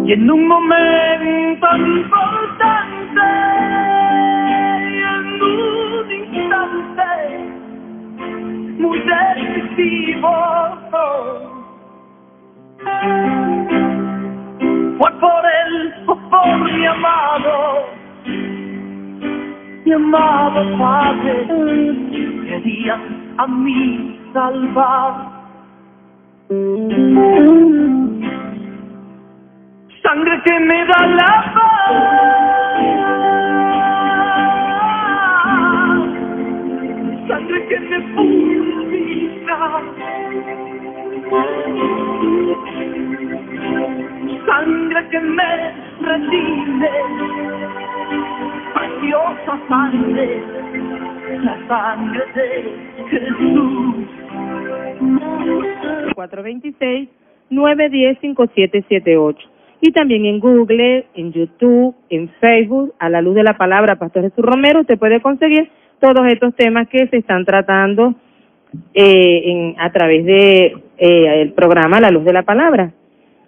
Y en un momento importante, y en un instante muy decisivo, fue por él o por mi amado Padre, quería a mí salvar. Sangre que me da la paz, sangre que me purifica, sangre que me redime, preciosa sangre, la sangre de Jesús. 426-910-5778. Y también en Google, en YouTube, en Facebook, a la luz de la palabra, Pastor Jesús Romero, usted puede conseguir todos estos temas que se están tratando a través de el programa La Luz de la Palabra.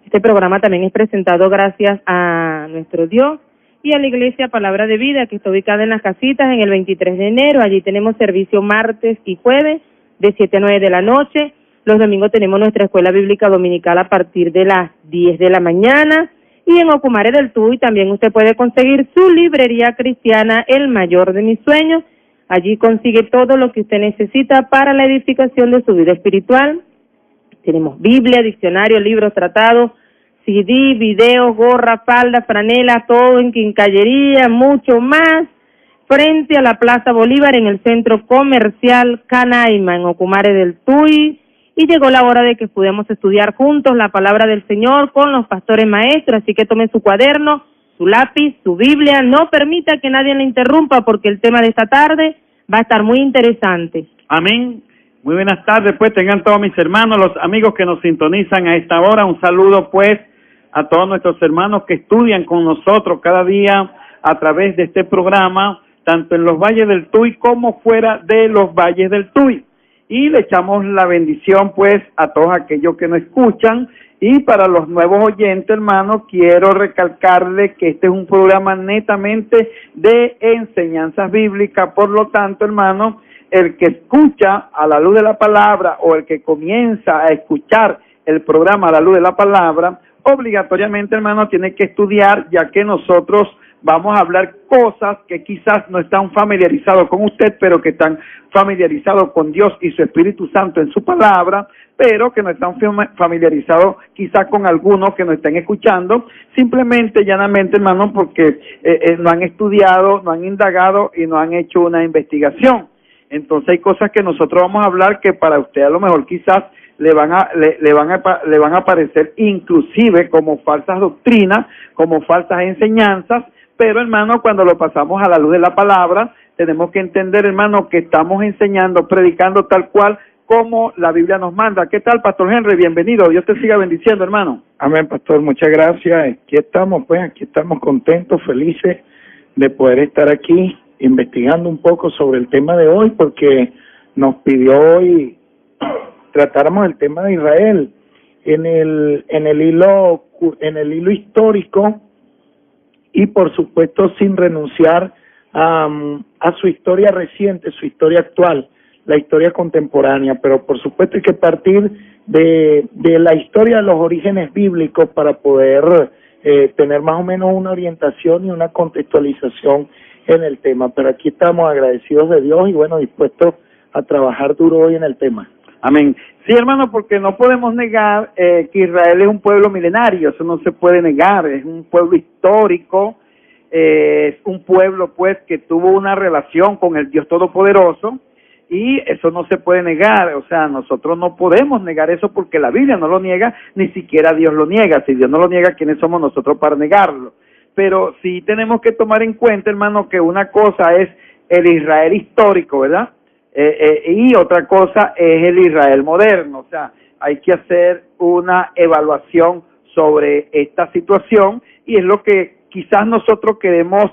Este programa también es presentado gracias a nuestro Dios y a la Iglesia Palabra de Vida, que está ubicada en Las Casitas, en el 23 de enero. Allí tenemos servicio martes y jueves, de 7 a 9 de la noche. Los domingos tenemos nuestra escuela bíblica dominical a partir de las 10 de la mañana. Y en Ocumare del Tuy también usted puede conseguir su librería cristiana, El Mayor de Mis Sueños. Allí consigue todo lo que usted necesita para la edificación de su vida espiritual. Tenemos Biblia, diccionario, libros, tratados, CD, videos, gorra, falda, franela, todo en quincallería, mucho más. Frente a la Plaza Bolívar en el Centro Comercial Canaima, en Ocumare del Tuy. Y llegó la hora de que podamos estudiar juntos la palabra del Señor con los pastores maestros, así que tome su cuaderno, su lápiz, su Biblia, no permita que nadie le interrumpa porque el tema de esta tarde va a estar muy interesante. Amén. Muy buenas tardes, pues tengan todos mis hermanos, los amigos que nos sintonizan a esta hora, un saludo pues a todos nuestros hermanos que estudian con nosotros cada día a través de este programa, tanto en los valles del Tuy como fuera de los valles del Tuy. Y le echamos la bendición pues a todos aquellos que nos escuchan, y para los nuevos oyentes, hermanos, quiero recalcarles que este es un programa netamente de enseñanzas bíblicas. Por lo tanto, hermanos, el que escucha a la luz de la palabra o el que comienza a escuchar el programa a la luz de la palabra, obligatoriamente, hermano, tiene que estudiar, ya que nosotros vamos a hablar cosas que quizás no están familiarizados con usted, pero que están familiarizados con Dios y su Espíritu Santo en su palabra, pero que no están familiarizados quizás con algunos que nos estén escuchando, simplemente, llanamente, hermano, porque no han estudiado, no han indagado y no han hecho una investigación. Entonces hay cosas que nosotros vamos a hablar que para usted a lo mejor quizás le van a parecer inclusive como falsas doctrinas, como falsas enseñanzas, pero hermano, cuando lo pasamos a la luz de la palabra, tenemos que entender, hermano, que estamos enseñando, predicando tal cual como la Biblia nos manda. ¿Qué tal, Pastor Henry? Bienvenido, Dios te siga bendiciendo, hermano. Amén, Pastor, muchas gracias. Aquí estamos contentos, felices de poder estar aquí investigando un poco sobre el tema de hoy, porque nos pidió hoy tratáramos el tema de Israel en el hilo histórico, y por supuesto sin renunciar a su historia reciente, su historia actual, la historia contemporánea, pero por supuesto hay que partir de la historia de los orígenes bíblicos para poder tener más o menos una orientación y una contextualización en el tema. Pero aquí estamos agradecidos de Dios y bueno, dispuestos a trabajar duro hoy en el tema. Amén. Sí, hermano, porque no podemos negar que Israel es un pueblo milenario, eso no se puede negar, es un pueblo histórico, es un pueblo pues que tuvo una relación con el Dios Todopoderoso, y eso no se puede negar. O sea, nosotros no podemos negar eso porque la Biblia no lo niega, ni siquiera Dios lo niega. Si Dios no lo niega, ¿quiénes somos nosotros para negarlo? Pero sí tenemos que tomar en cuenta, hermano, que una cosa es el Israel histórico, ¿verdad? Y otra cosa es el Israel moderno. O sea, hay que hacer una evaluación sobre esta situación, y es lo que quizás nosotros queremos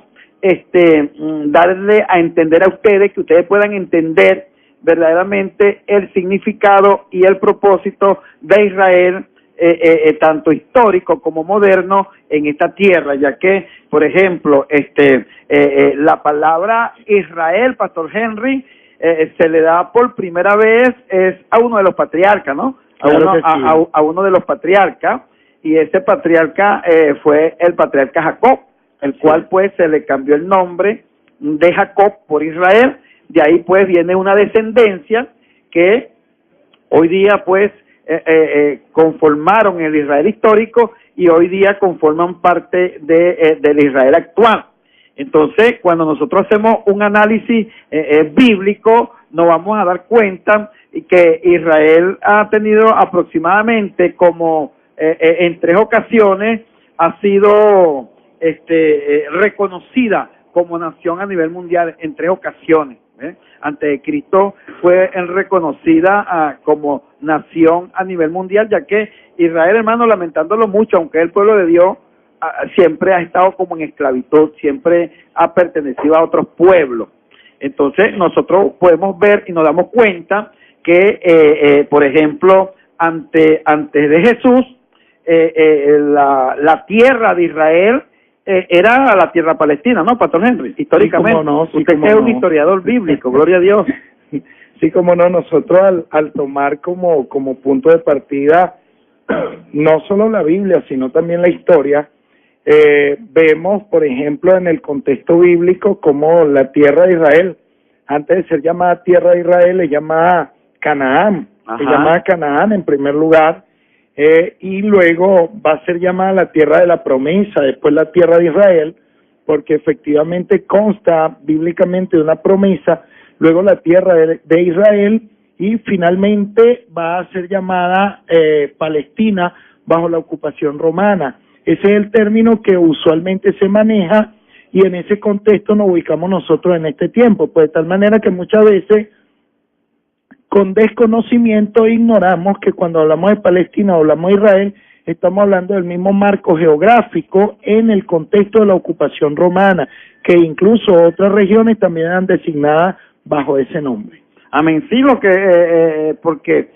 darle a entender a ustedes, que ustedes puedan entender verdaderamente el significado y el propósito de Israel, tanto histórico como moderno, en esta tierra, ya que, por ejemplo, la palabra Israel, Pastor Henry, se le da por primera vez es a uno de los patriarcas, ¿no? A uno de los patriarcas, y ese patriarca fue el patriarca Jacob, el cual pues se le cambió el nombre de Jacob por Israel. De ahí pues viene una descendencia que hoy día pues conformaron el Israel histórico y hoy día conforman parte del Israel actual. Entonces, cuando nosotros hacemos un análisis bíblico, nos vamos a dar cuenta que Israel ha tenido aproximadamente como en 3 ocasiones ha sido reconocida como nación a nivel mundial en 3 ocasiones. Antes de Cristo fue reconocida como nación a nivel mundial, ya que Israel, hermano, lamentándolo mucho, aunque es el pueblo de Dios, siempre ha estado como en esclavitud, siempre ha pertenecido a otros pueblos. Entonces nosotros podemos ver y nos damos cuenta que, por ejemplo, antes de Jesús, la tierra de Israel era la tierra palestina, ¿no, Pastor Henry? Históricamente. Sí, cómo no, sí, usted es un historiador bíblico, gloria a Dios. Sí, como no, nosotros al tomar como punto de partida no solo la Biblia, sino también la historia, vemos, por ejemplo, en el contexto bíblico, como la tierra de Israel, antes de ser llamada tierra de Israel, es llamada Canaán. Ajá. Se llama Canaán en primer lugar, y luego va a ser llamada la tierra de la promesa, después la tierra de Israel, porque efectivamente consta bíblicamente de una promesa, luego la tierra de Israel, y finalmente va a ser llamada Palestina bajo la ocupación romana. Ese es el término que usualmente se maneja, y en ese contexto nos ubicamos nosotros en este tiempo, pues de tal manera que muchas veces con desconocimiento ignoramos que cuando hablamos de Palestina o hablamos de Israel, estamos hablando del mismo marco geográfico en el contexto de la ocupación romana, que incluso otras regiones también eran designadas bajo ese nombre. Amén, sí, lo que porque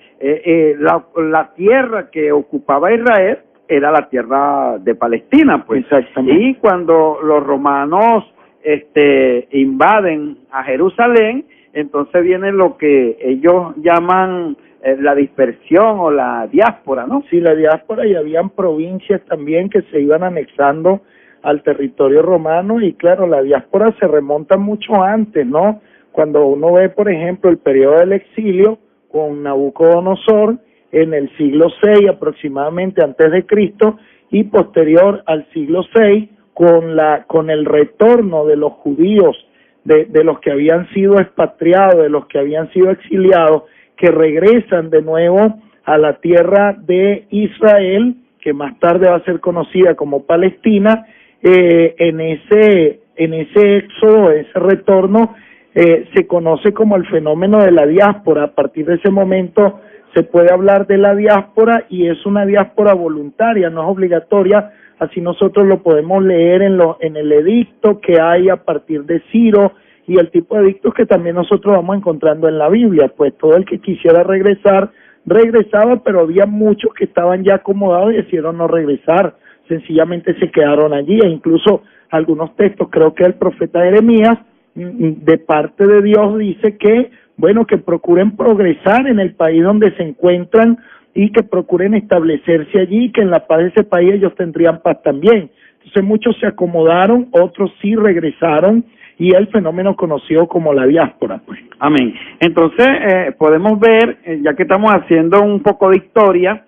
la tierra que ocupaba Israel era la tierra de Palestina, pues. Exactamente. Y cuando los romanos invaden a Jerusalén, entonces viene lo que ellos llaman la dispersión o la diáspora, ¿no? Sí, la diáspora, y habían provincias también que se iban anexando al territorio romano, y claro, la diáspora se remonta mucho antes, ¿no? Cuando uno ve, por ejemplo, el periodo del exilio con Nabucodonosor en el siglo VI aproximadamente antes de Cristo, y posterior al siglo VI con el retorno de los judíos, de los que habían sido expatriados, de los que habían sido exiliados, que regresan de nuevo a la tierra de Israel, que más tarde va a ser conocida como Palestina. En ese éxodo, ese retorno, se conoce como el fenómeno de la diáspora. A partir de ese momento se puede hablar de la diáspora, y es una diáspora voluntaria, no es obligatoria. Así nosotros lo podemos leer en el edicto que hay a partir de Ciro, y el tipo de edictos que también nosotros vamos encontrando en la Biblia. Pues todo el que quisiera regresar, regresaba, pero había muchos que estaban ya acomodados y decidieron no regresar, sencillamente se quedaron allí. E incluso algunos textos, creo que el profeta Jeremías, de parte de Dios, dice que, bueno, que procuren progresar en el país donde se encuentran, y que procuren establecerse allí, y que en la paz de ese país ellos tendrían paz también. Entonces muchos se acomodaron, otros sí regresaron, y el fenómeno conocido como la diáspora, pues. Amén. Entonces, podemos ver, ya que estamos haciendo un poco de historia,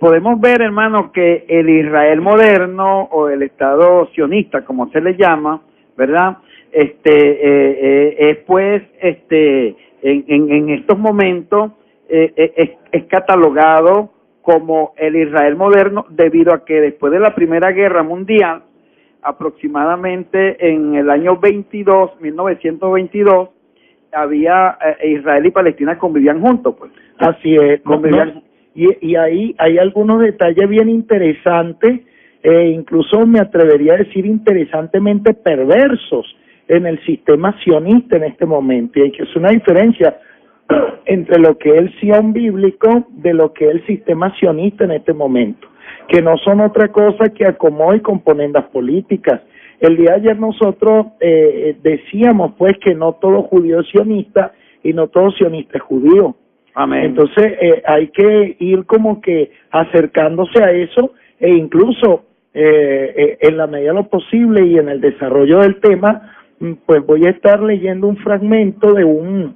podemos ver, hermano, que el Israel moderno, o el Estado sionista, como se le llama, ¿verdad? Pues, en estos momentos, es catalogado como el Israel moderno, debido a que después de la Primera Guerra Mundial, aproximadamente en el año 1922, había Israel y Palestina convivían juntos, pues. Así es, convivían. Y ahí hay algunos detalles bien interesantes, incluso me atrevería a decir interesantemente perversos en el sistema sionista en este momento, y que es una diferencia. entre lo que es el Sion bíblico de lo que es el sistema sionista en este momento, que no son otra cosa que acomodo y componendas políticas. El día de ayer nosotros decíamos pues que no todo judío es sionista y no todo sionista es judío. Amén. Entonces hay que ir como que acercándose a eso, e incluso en la medida de lo posible y en el desarrollo del tema, pues voy a estar leyendo un fragmento de un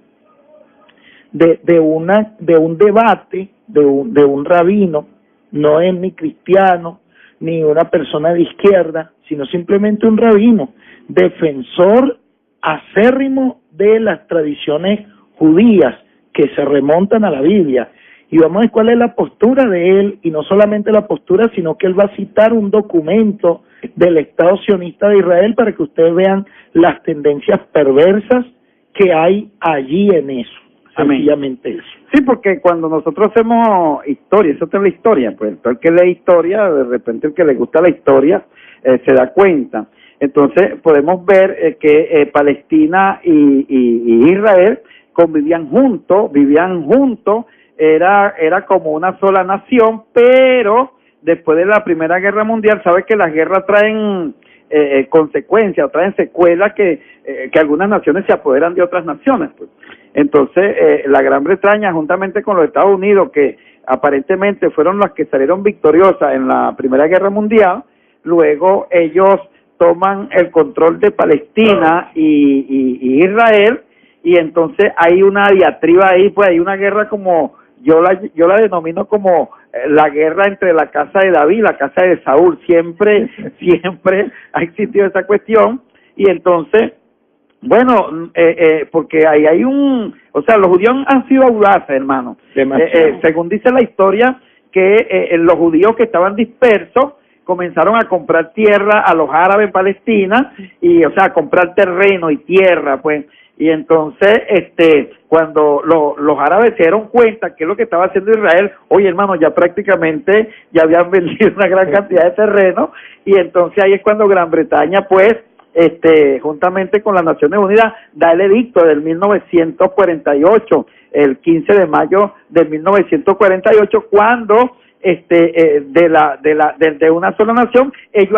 debate de un rabino. No es ni cristiano ni una persona de izquierda, sino simplemente un rabino, defensor acérrimo de las tradiciones judías que se remontan a la Biblia. Y vamos a ver cuál es la postura de él, y no solamente la postura, sino que él va a citar un documento del Estado sionista de Israel para que ustedes vean las tendencias perversas que hay allí en eso. Sencillamente eso. Sí, porque cuando nosotros hacemos historia, eso es la historia, pues todo el que lee historia, de repente el que le gusta la historia, se da cuenta. Entonces podemos ver que Palestina y Israel vivían juntos, era como una sola nación, pero después de la Primera Guerra Mundial, sabes que las guerras traen consecuencias, traen secuelas que algunas naciones se apoderan de otras naciones, pues. Entonces, la Gran Bretaña, juntamente con los Estados Unidos, que aparentemente fueron las que salieron victoriosas en la Primera Guerra Mundial, luego ellos toman el control de Palestina y Israel, y entonces hay una diatriba ahí, pues hay una guerra como, yo la denomino como la guerra entre la casa de David y la casa de Saúl. Siempre ha existido esa cuestión, y entonces, bueno, porque ahí hay o sea, los judíos han sido audaces, hermano. Según dice la historia, que los judíos que estaban dispersos comenzaron a comprar tierra a los árabes en Palestina, y, o sea, a comprar terreno y tierra, pues, y entonces, cuando los árabes se dieron cuenta que es lo que estaba haciendo Israel, oye, hermano, ya prácticamente ya habían vendido una gran cantidad de terreno, y entonces ahí es cuando Gran Bretaña, pues, juntamente con las Naciones Unidas, da el edicto del 1948, el 15 de mayo de 1948, cuando de una sola nación, ellos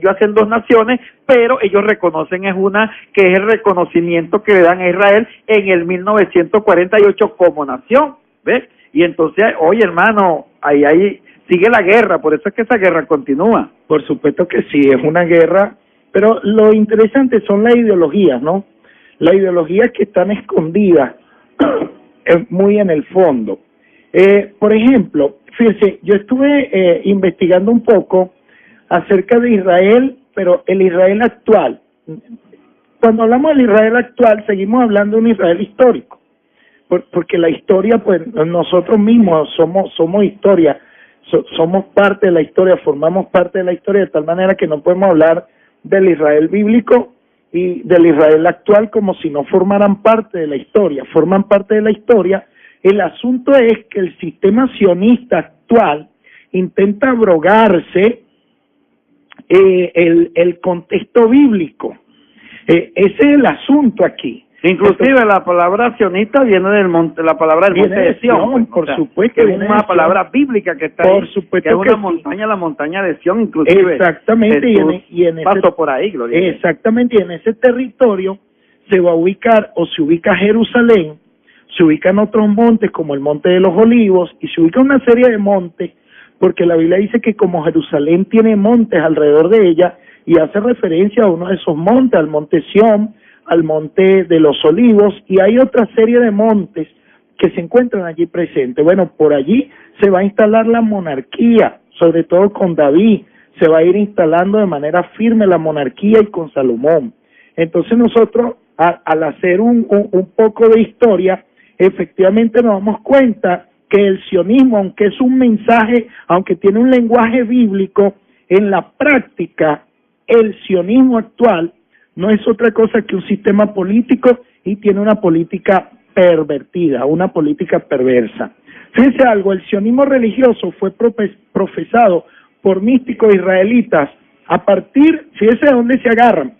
hacen dos naciones, pero ellos reconocen es una, que es el reconocimiento que le dan a Israel en el 1948 como nación, ¿ves? Y entonces, oye, hermano, ahí sigue la guerra, por eso es que esa guerra continúa. Por supuesto que sí, es una guerra, pero lo interesante son las ideologías, ¿no? Las ideologías que están escondidas muy en el fondo. Por ejemplo, fíjense, yo estuve investigando un poco acerca de Israel, pero el Israel actual. Cuando hablamos del Israel actual, seguimos hablando de un Israel histórico, porque la historia, pues nosotros mismos somos historia, somos parte de la historia, formamos parte de la historia, de tal manera que no podemos hablar del Israel bíblico y del Israel actual como si no formaran parte de la historia. Forman parte de la historia. El asunto es que el sistema sionista actual intenta abrogarse el contexto bíblico. Ese es el asunto aquí. Inclusive la palabra sionista viene del monte, la palabra del monte de Sión, por supuesto, que es una palabra bíblica que está por ahí, supuesto, que es una sí. montaña, la montaña de Sión, inclusive. Exactamente, y en pasó ese, por ahí, Gloria. Exactamente, y en ese territorio se va a ubicar, o se ubica Jerusalén, se ubican otros montes como el Monte de los Olivos, y se ubica una serie de montes, porque la Biblia dice que como Jerusalén tiene montes alrededor de ella, y hace referencia a uno de esos montes, al Monte Sión, al Monte de los Olivos, y hay otra serie de montes que se encuentran allí presentes. Bueno, por allí se va a instalar la monarquía, sobre todo con David, se va a ir instalando de manera firme la monarquía, y con Salomón. Entonces nosotros, al hacer un poco de historia, efectivamente nos damos cuenta que el sionismo, aunque es un mensaje, aunque tiene un lenguaje bíblico, en la práctica, el sionismo actual no es otra cosa que un sistema político, y tiene una política pervertida, una política perversa. Fíjense algo, el sionismo religioso fue profesado por místicos israelitas a partir, fíjense de dónde se agarran,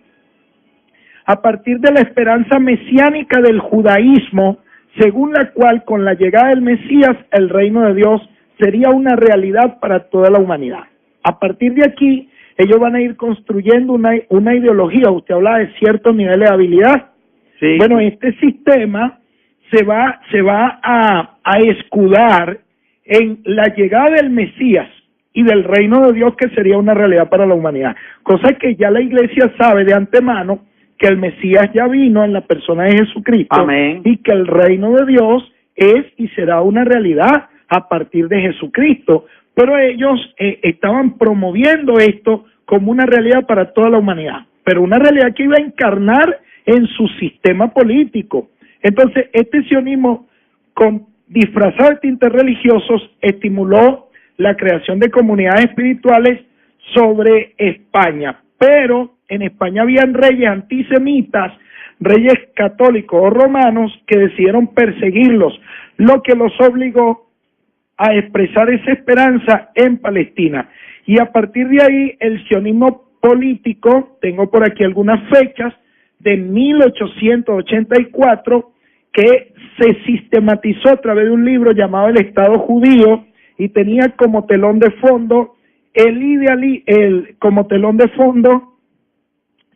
a partir de la esperanza mesiánica del judaísmo según la cual con la llegada del Mesías el reino de Dios sería una realidad para toda la humanidad. A partir de aquí, ellos van a ir construyendo una ideología. Usted habla de ciertos niveles de habilidad. Sí. Bueno, este sistema se va a escudar en la llegada del Mesías y del reino de Dios, que sería una realidad para la humanidad. Cosa que ya la iglesia sabe de antemano, que el Mesías ya vino en la persona de Jesucristo. Amén. Y que el reino de Dios es y será una realidad a partir de Jesucristo. Pero ellos estaban promoviendo esto como una realidad para toda la humanidad, pero una realidad que iba a encarnar en su sistema político. Entonces, este sionismo, disfrazado de tintes religiosos, estimuló la creación de comunidades espirituales sobre España. Pero en España habían reyes antisemitas, reyes católicos o romanos, que decidieron perseguirlos, lo que los obligó a expresar esa esperanza en Palestina. Y a partir de ahí, el sionismo político, tengo por aquí algunas fechas, de 1884, que se sistematizó a través de un libro llamado El Estado Judío, y tenía como telón de fondo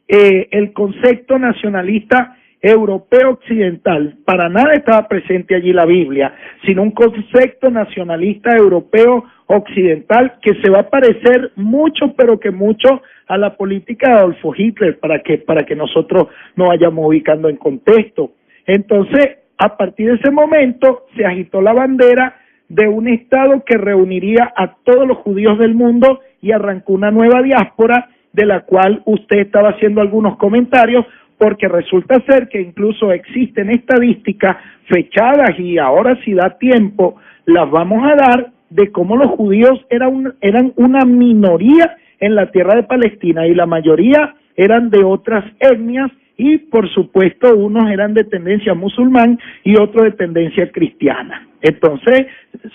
el concepto nacionalista europeo occidental. Para nada estaba presente allí la Biblia, sino un concepto nacionalista europeo occidental que se va a parecer mucho, pero que mucho, a la política de Adolfo Hitler, para que nosotros nos vayamos ubicando en contexto. Entonces, a partir de ese momento se agitó la bandera de un Estado que reuniría a todos los judíos del mundo, y arrancó una nueva diáspora, de la cual usted estaba haciendo algunos comentarios, porque resulta ser que incluso existen estadísticas fechadas, y ahora, si da tiempo, las vamos a dar, de cómo los judíos eran una minoría en la tierra de Palestina, y la mayoría eran de otras etnias, y por supuesto unos eran de tendencia musulmán y otros de tendencia cristiana. Entonces,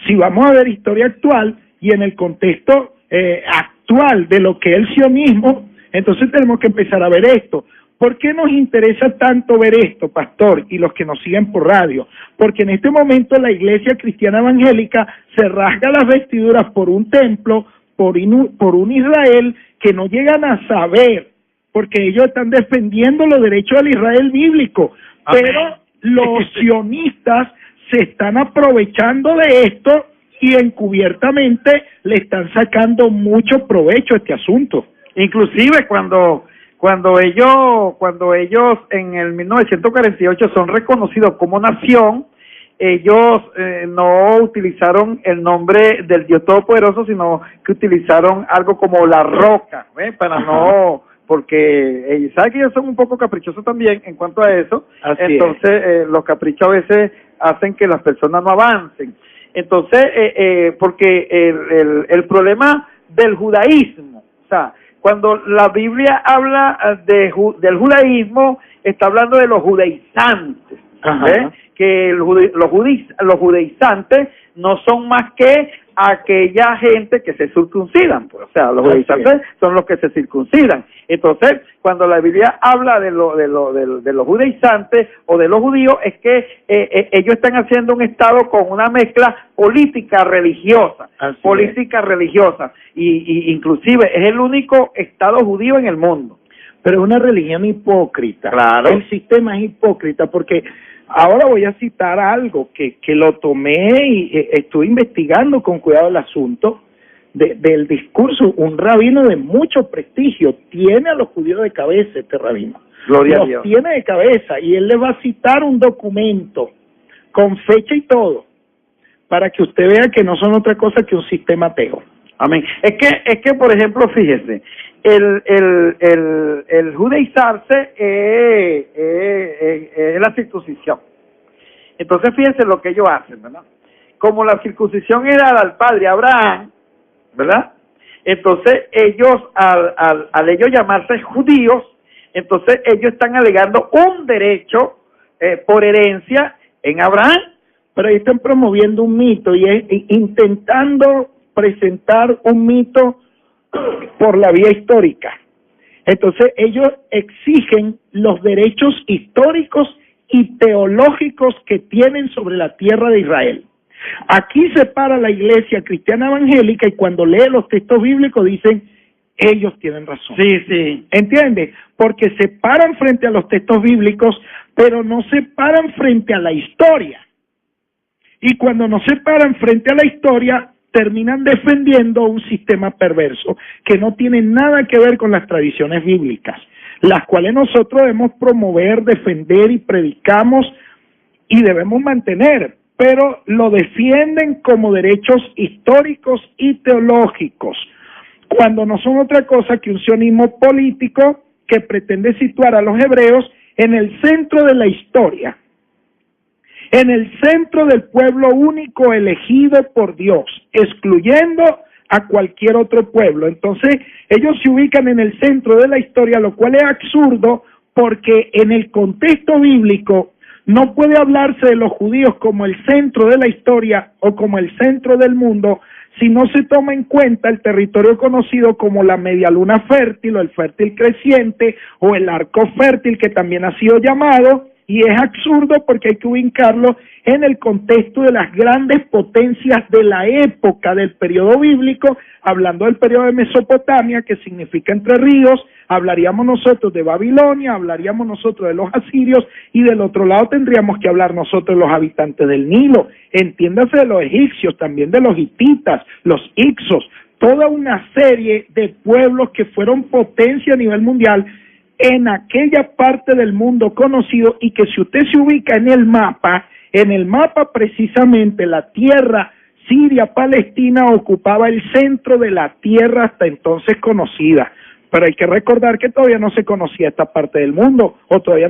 si vamos a ver historia actual y en el contexto actual de lo que es el sionismo, entonces tenemos que empezar a ver esto. ¿Por qué nos interesa tanto ver esto, pastor, y los que nos siguen por radio? Porque en este momento la Iglesia Cristiana Evangélica se rasga las vestiduras por un templo, por un Israel que no llegan a saber, porque ellos están defendiendo los derechos del Israel bíblico. Amén. Pero los sionistas se están aprovechando de esto y encubiertamente le están sacando mucho provecho a este asunto. Inclusive cuando ellos en el 1948 son reconocidos como nación, ellos no utilizaron el nombre del Dios Todopoderoso, sino que utilizaron algo como la roca, para no, porque sabe que ellos son un poco caprichosos también en cuanto a eso. Así entonces los caprichos a veces hacen que las personas no avancen. Entonces, porque el problema del judaísmo, o sea, cuando la Biblia habla del judaísmo, está hablando de los judaizantes, que los judaizantes no son más que aquella gente que se circuncidan, pues, o sea, los judaizantes son los que se circuncidan. Entonces, cuando la Biblia habla de los judaizantes o de los judíos, es que ellos están haciendo un estado con una mezcla política religiosa, y inclusive es el único estado judío en el mundo. Pero es una religión hipócrita. Claro. El sistema es hipócrita, porque ahora voy a citar algo que lo tomé y estuve investigando con cuidado el asunto del discurso. Un rabino de mucho prestigio tiene a los judíos de cabeza, este rabino. Gloria a Dios. Los tiene de cabeza, y él le va a citar un documento con fecha y todo, para que usted vea que no son otra cosa que un sistema ateo. Amén. Es que por ejemplo, fíjese, el judaizarse es la circuncisión. Entonces, fíjense lo que ellos hacen, ¿verdad? Como la circuncisión era al padre Abraham, ¿verdad? Entonces, ellos, al ellos llamarse judíos, entonces ellos están alegando un derecho por herencia en Abraham. Pero ahí están promoviendo un mito y intentando presentar un mito por la vía histórica. Entonces ellos exigen los derechos históricos y teológicos que tienen sobre la tierra de Israel. Aquí se para la iglesia cristiana evangélica y cuando lee los textos bíblicos dicen, ellos tienen razón. Sí, sí. ¿Entiende? Porque se paran frente a los textos bíblicos, pero no se paran frente a la historia. Y cuando no se paran frente a la historia, terminan defendiendo un sistema perverso que no tiene nada que ver con las tradiciones bíblicas, las cuales nosotros debemos promover, defender y predicamos y debemos mantener, pero lo defienden como derechos históricos y teológicos, cuando no son otra cosa que un sionismo político que pretende situar a los hebreos en el centro de la historia, en el centro del pueblo único elegido por Dios, excluyendo a cualquier otro pueblo. Entonces, ellos se ubican en el centro de la historia, lo cual es absurdo porque en el contexto bíblico no puede hablarse de los judíos como el centro de la historia o como el centro del mundo si no se toma en cuenta el territorio conocido como la media luna fértil o el fértil creciente o el arco fértil que también ha sido llamado, y es absurdo porque hay que ubicarlo en el contexto de las grandes potencias de la época del periodo bíblico. Hablando del periodo de Mesopotamia, que significa Entre Ríos, hablaríamos nosotros de Babilonia, hablaríamos nosotros de los asirios, y del otro lado tendríamos que hablar nosotros de los habitantes del Nilo, entiéndase de los egipcios, también de los hititas, los ixos, toda una serie de pueblos que fueron potencia a nivel mundial en aquella parte del mundo conocido, y que si usted se ubica en el mapa precisamente la tierra Siria-Palestina ocupaba el centro de la tierra hasta entonces conocida. Pero hay que recordar que todavía no se conocía esta parte del mundo, o todavía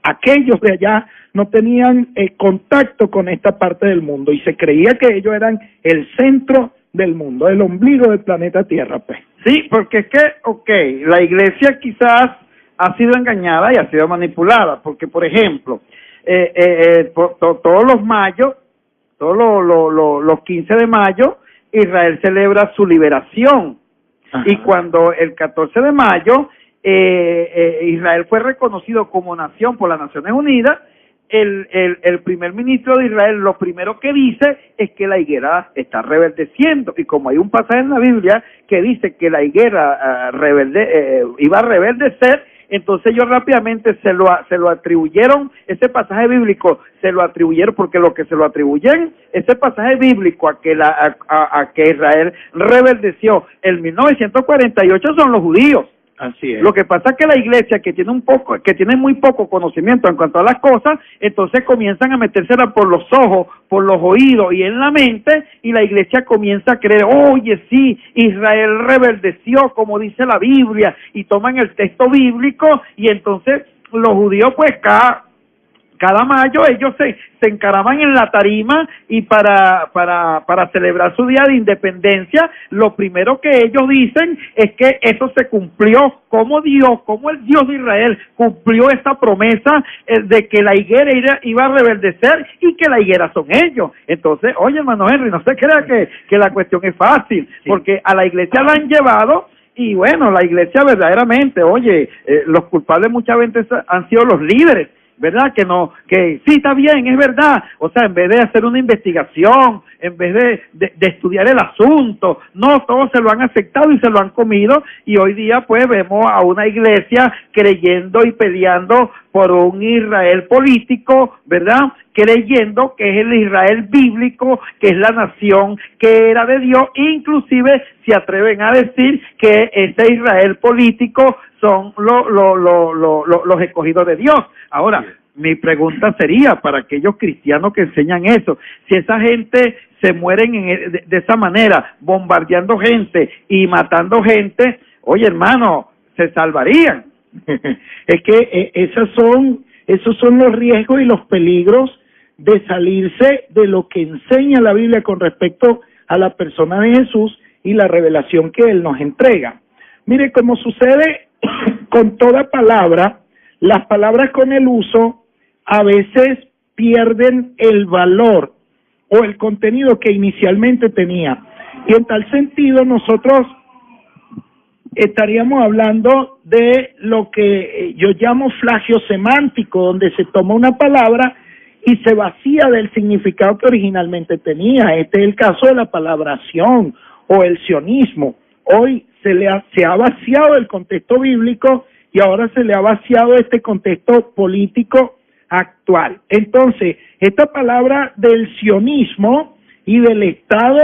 aquellos de allá no tenían contacto con esta parte del mundo, y se creía que ellos eran el centro del mundo, el ombligo del planeta Tierra, pues. Sí, porque es que, la iglesia quizás ha sido engañada y ha sido manipulada, porque, por ejemplo, todos los mayos, todos los 15 de mayo, Israel celebra su liberación. Ajá. Y cuando el 14 de mayo Israel fue reconocido como nación por las Naciones Unidas, el primer ministro de Israel lo primero que dice es que la higuera está reverdeciendo, y como hay un pasaje en la Biblia que dice que la higuera iba a reverdecer, entonces ellos rápidamente se lo atribuyeron, ese pasaje bíblico se lo atribuyeron, porque lo que se lo atribuyen, ese pasaje bíblico a que Israel reverdeció en 1948 son los judíos. Así es. Lo que pasa es que la iglesia, que tiene muy poco conocimiento en cuanto a las cosas, entonces comienzan a metérsela por los ojos, por los oídos y en la mente, y la iglesia comienza a creer, oye, sí, Israel reverdeció, como dice la Biblia, y toman el texto bíblico, y entonces los judíos, pues, cada mayo ellos se encaraban en la tarima, y para celebrar su día de independencia, lo primero que ellos dicen es que eso se cumplió, como el Dios de Israel cumplió esa promesa de que la higuera iba a reverdecer, y que la higuera son ellos. Entonces, oye, hermano Henry, no se crea que la cuestión es fácil, sí, porque a la iglesia la han llevado. Y bueno, la iglesia verdaderamente, oye, los culpables muchas veces han sido los líderes, ¿verdad? Que sí, está bien, es verdad. O sea, en vez de hacer una investigación, en vez de estudiar el asunto, no, todos se lo han aceptado y se lo han comido, y hoy día pues vemos a una iglesia creyendo y peleando por un Israel político, ¿verdad? Creyendo que es el Israel bíblico, que es la nación que era de Dios, inclusive se atreven a decir que ese Israel político son los escogidos de Dios. Ahora, mi pregunta sería para aquellos cristianos que enseñan eso: si esa gente se mueren de esa manera, bombardeando gente y matando gente, oye, hermano, ¿se salvarían? Es que esos son los riesgos y los peligros de salirse de lo que enseña la Biblia con respecto a la persona de Jesús y la revelación que Él nos entrega. Mire, como sucede con toda palabra, las palabras con el uso a veces pierden el valor o el contenido que inicialmente tenía. Y en tal sentido nosotros estaríamos hablando de lo que yo llamo flagio semántico, donde se toma una palabra y se vacía del significado que originalmente tenía. Este es el caso de la palabra sion o el sionismo. Hoy se ha vaciado el contexto bíblico y ahora se le ha vaciado este contexto político actual. Entonces, esta palabra del sionismo y del Estado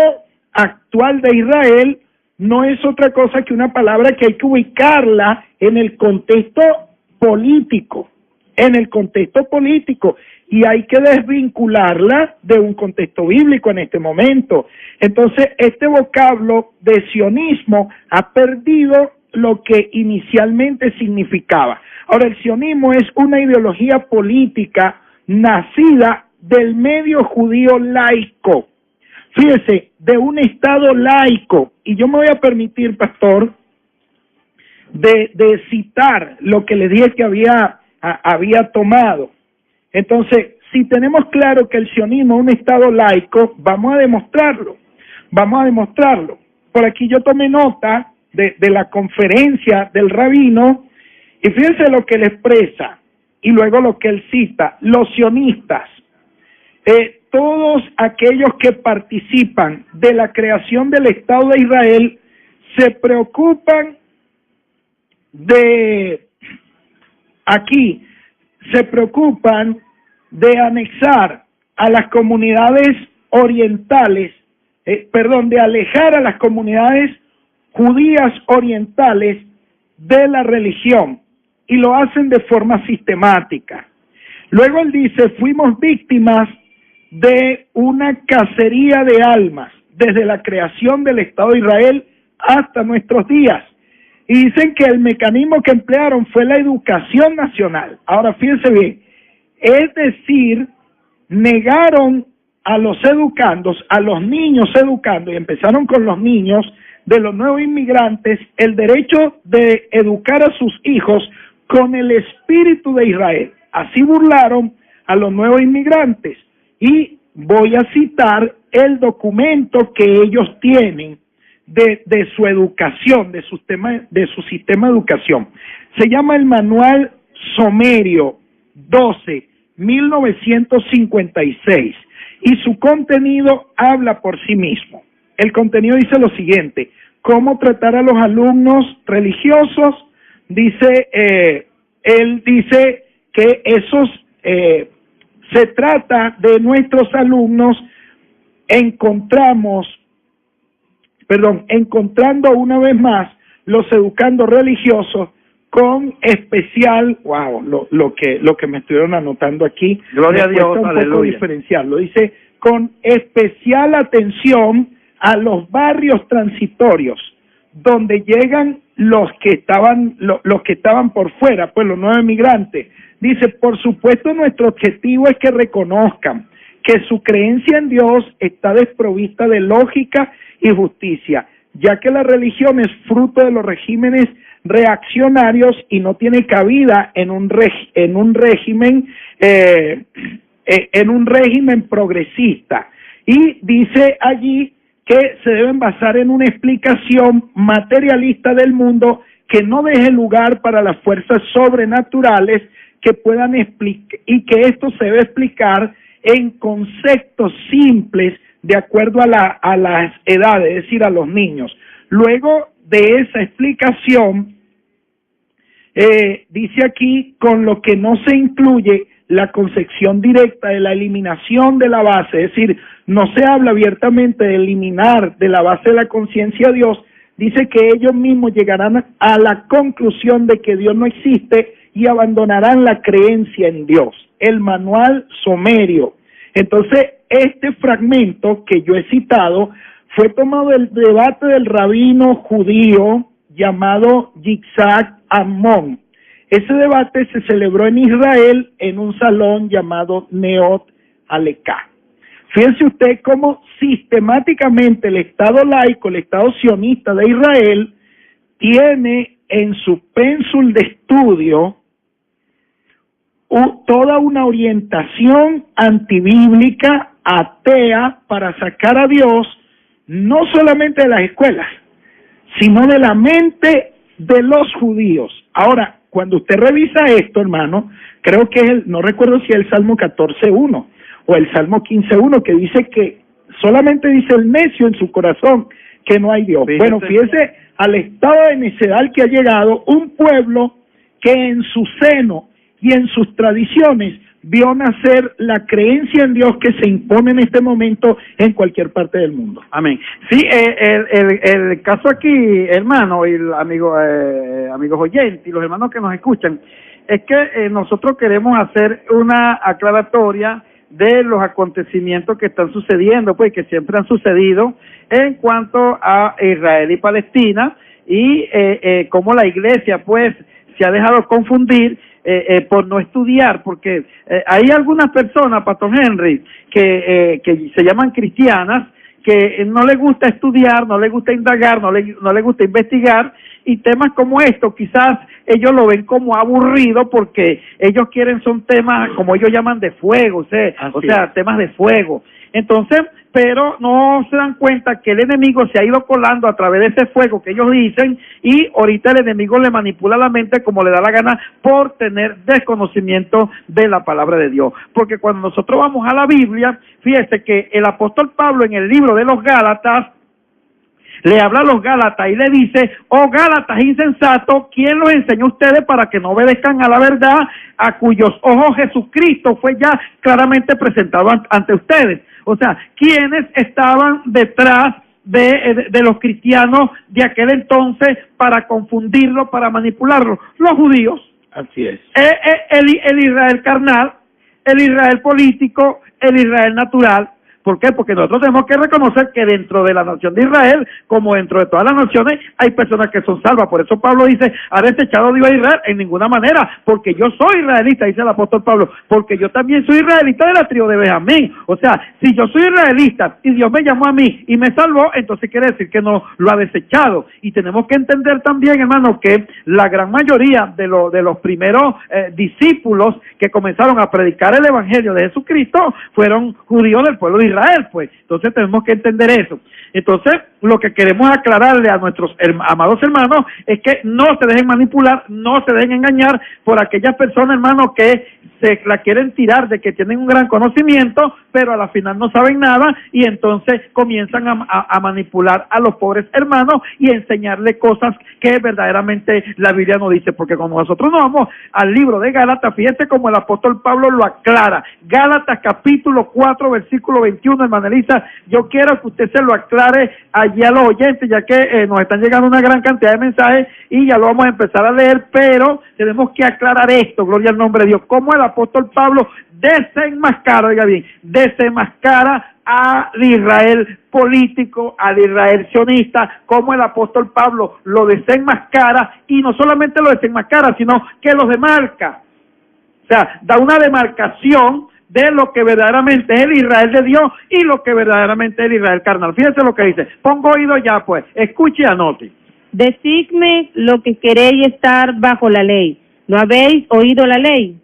actual de Israel no es otra cosa que una palabra que hay que ubicarla en el contexto político, y hay que desvincularla de un contexto bíblico en este momento. Entonces, este vocablo de sionismo ha perdido lo que inicialmente significaba. Ahora, el sionismo es una ideología política nacida del medio judío laico. Fíjese, de un Estado laico, y yo me voy a permitir, pastor, de citar lo que le dije que había tomado. Entonces, si tenemos claro que el sionismo es un Estado laico, vamos a demostrarlo. Por aquí yo tomé nota de la conferencia del rabino, y fíjense lo que él expresa, y luego lo que él cita: los sionistas, todos aquellos que participan de la creación del Estado de Israel, se preocupan de anexar a las comunidades orientales, de alejar a las comunidades judías orientales de la religión, y lo hacen de forma sistemática. Luego él dice: fuimos víctimas de una cacería de almas desde la creación del Estado de Israel hasta nuestros días. Y dicen que el mecanismo que emplearon fue la educación nacional. Ahora fíjense bien, es decir, negaron a los educandos, a los niños educando, y empezaron con los niños de los nuevos inmigrantes, el derecho de educar a sus hijos con el espíritu de Israel. Así burlaron a los nuevos inmigrantes. Y voy a citar el documento que ellos tienen de su educación, de su sistema de educación. Se llama el Manual Somerio 12, 1956, y su contenido habla por sí mismo. El contenido dice lo siguiente: cómo tratar a los alumnos religiosos. Dice, él dice que se trata de nuestros alumnos, encontrando una vez más los educandos religiosos con especial, lo que me estuvieron anotando aquí, gloria a Dios, un aleluya. poco diferenciarlo. Dice, con especial atención a los barrios transitorios, donde llegan los que estaban por fuera, pues los nuevos migrantes. Dice, por supuesto, nuestro objetivo es que reconozcan que su creencia en Dios está desprovista de lógica y justicia, ya que la religión es fruto de los regímenes reaccionarios y no tiene cabida en un régimen progresista. Y dice allí que se deben basar en una explicación materialista del mundo que no deje lugar para las fuerzas sobrenaturales que puedan explicar, y que esto se debe explicar en conceptos simples de acuerdo a las edades, es decir, a los niños. Luego de esa explicación, dice aquí, con lo que no se incluye la concepción directa de la eliminación de la base, es decir, no se habla abiertamente de eliminar de la base de la conciencia a Dios. Dice que ellos mismos llegarán a la conclusión de que Dios no existe y abandonarán la creencia en Dios. El Manual Somerio. Entonces, este fragmento que yo he citado fue tomado del debate del rabino judío llamado Yitzhak Amon. Ese debate se celebró en Israel en un salón llamado Neot Aleká. Fíjense usted cómo sistemáticamente el Estado laico, el Estado sionista de Israel, tiene en su pénsul de estudio toda una orientación antibíblica, atea, para sacar a Dios no solamente de las escuelas, sino de la mente de los judíos. Ahora, cuando usted revisa esto, hermano, creo que es no recuerdo si es el Salmo 14.1 o el Salmo 15.1, que dice que solamente dice el necio en su corazón que no hay Dios. Bueno, fíjese al estado de necedad que ha llegado un pueblo que en su seno y en sus tradiciones vio nacer la creencia en Dios que se impone en este momento en cualquier parte del mundo. Amén. Sí, el caso aquí, hermano, y amigos oyentes, y los hermanos que nos escuchan, es que nosotros queremos hacer una aclaratoria de los acontecimientos que están sucediendo, pues que siempre han sucedido en cuanto a Israel y Palestina, y cómo la iglesia pues se ha dejado confundir por no estudiar, porque hay algunas personas, Pastor Henry, que se llaman cristianas, que no les gusta estudiar, no les gusta indagar, no les gusta investigar, y temas como estos quizás ellos lo ven como aburrido porque ellos quieren son temas como ellos llaman de fuego, o sea, temas de fuego. Entonces, pero no se dan cuenta que el enemigo se ha ido colando a través de ese fuego que ellos dicen, y ahorita el enemigo le manipula la mente como le da la gana por tener desconocimiento de la palabra de Dios. Porque cuando nosotros vamos a la Biblia, fíjese que el apóstol Pablo en el libro de los Gálatas le habla a los Gálatas y le dice: oh Gálatas insensatos, ¿quién los enseñó a ustedes para que no obedezcan a la verdad, a cuyos ojos Jesucristo fue ya claramente presentado ante ustedes? O sea, ¿quiénes estaban detrás de los cristianos de aquel entonces para confundirlo, para manipularlo? Los judíos. Así es. El Israel carnal, el Israel político, el Israel natural. ¿Por qué? Porque nosotros tenemos que reconocer que dentro de la nación de Israel, como dentro de todas las naciones, hay personas que son salvas. Por eso Pablo dice: ¿ha desechado Dios a Israel? En ninguna manera, porque yo soy israelita, dice el apóstol Pablo, porque yo también soy israelita de la tribu de Benjamín. O sea, si yo soy israelita y Dios me llamó a mí y me salvó, entonces quiere decir que no lo ha desechado. Y tenemos que entender también, hermano, que la gran mayoría de los primeros discípulos que comenzaron a predicar el evangelio de Jesucristo fueron judíos del pueblo de Israel, pues. Entonces tenemos que entender eso. Entonces, lo que queremos aclararle a nuestros amados hermanos es que no se dejen manipular, no se dejen engañar por aquellas personas, hermanos, que se la quieren tirar de que tienen un gran conocimiento, pero a la final no saben nada, y entonces comienzan a manipular a los pobres hermanos y enseñarle cosas que verdaderamente la Biblia no dice. Porque cuando nosotros nos vamos al libro de Gálatas, fíjense como el apóstol Pablo lo aclara. Gálatas capítulo 4, versículo 21, hermana Elisa, yo quiero que usted se lo aclare allí a los oyentes, ya que nos están llegando una gran cantidad de mensajes y ya lo vamos a empezar a leer, pero tenemos que aclarar esto, gloria al nombre de Dios, cómo el apóstol Pablo desenmascara, oiga bien, desenmascara al Israel político, al Israel sionista, como el apóstol Pablo lo desenmascara, y no solamente lo desenmascara, sino que lo demarca. O sea, da una demarcación de lo que verdaderamente es el Israel de Dios y lo que verdaderamente es el Israel carnal. Fíjense lo que dice. Pongo oído ya, pues. Escuche y anote. Decidme lo que queréis estar bajo la ley. ¿No habéis oído la ley?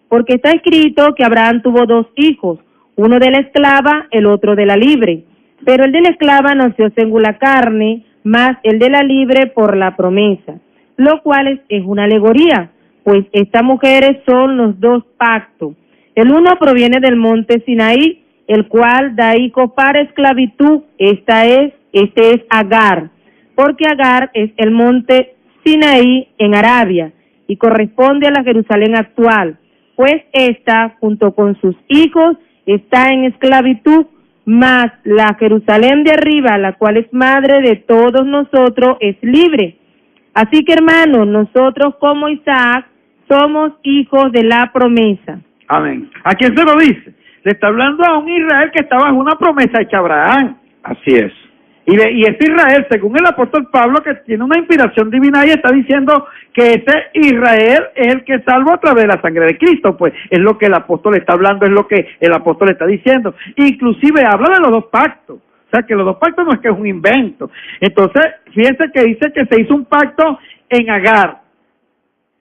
Porque está escrito que Abraham tuvo 2 hijos, uno de la esclava, el otro de la libre. Pero el de la esclava nació según la carne, más el de la libre por la promesa, lo cual es una alegoría, pues estas mujeres son los 2 pactos. El uno proviene del monte Sinaí, el cual da hijo para esclavitud. Este es Agar, porque Agar es el monte Sinaí en Arabia y corresponde a la Jerusalén actual, pues esta, junto con sus hijos, está en esclavitud, mas la Jerusalén de arriba, la cual es madre de todos nosotros, es libre. Así que, hermanos, nosotros como Isaac somos hijos de la promesa. Amén. ¿A quién se lo dice? Le está hablando a un Israel que estaba en una promesa hecha a Abraham. Así es. Y ese Israel, según el apóstol Pablo, que tiene una inspiración divina, y está diciendo que ese Israel es el que salva a través de la sangre de Cristo. Pues es lo que el apóstol está hablando, es lo que el apóstol está diciendo. Inclusive habla de los 2 pactos. O sea, que los 2 pactos no es que es un invento. Entonces, fíjense que dice que se hizo un pacto en Agar.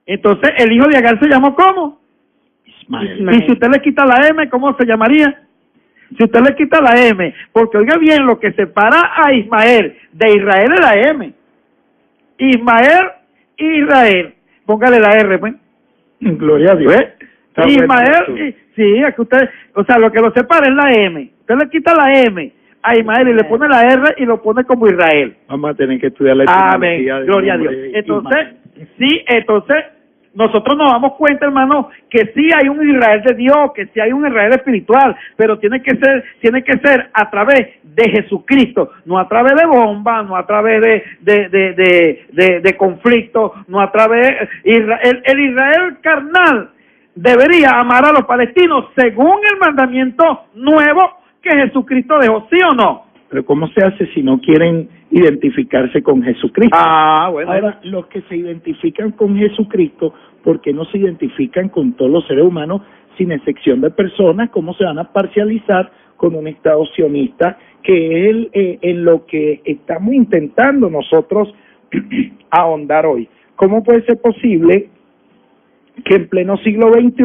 Entonces, el hijo de Agar se llamó ¿cómo? Ismael. Y si usted le quita la M, ¿cómo se llamaría? Si usted le quita la M, porque oiga bien, lo que separa a Ismael de Israel es la M. Ismael Israel. Póngale la R, pues. Gloria a Dios. Está bueno Ismael, eso. sí, es que usted, o sea, lo que lo separa es la M. Usted le quita la M a Ismael y le pone la R y lo pone como Israel. Vamos a tener que estudiar la Amén, etimología del gloria a nombre Dios. de Entonces, Ismael. nosotros nos damos cuenta, hermano, que sí hay un Israel de Dios, que sí hay un Israel espiritual, pero tiene que ser a través de Jesucristo, no a través de bombas, no a través de conflictos, no a través el Israel carnal debería amar a los palestinos según el mandamiento nuevo que Jesucristo dejó, ¿sí o no? Pero ¿cómo se hace si no quieren identificarse con Jesucristo? Bueno. Ahora, los que se identifican con Jesucristo, ¿por qué no se identifican con todos los seres humanos sin excepción de personas? ¿Cómo se van a parcializar con un Estado sionista, que es en lo que estamos intentando nosotros ahondar hoy? ¿Cómo puede ser posible que en pleno siglo XXI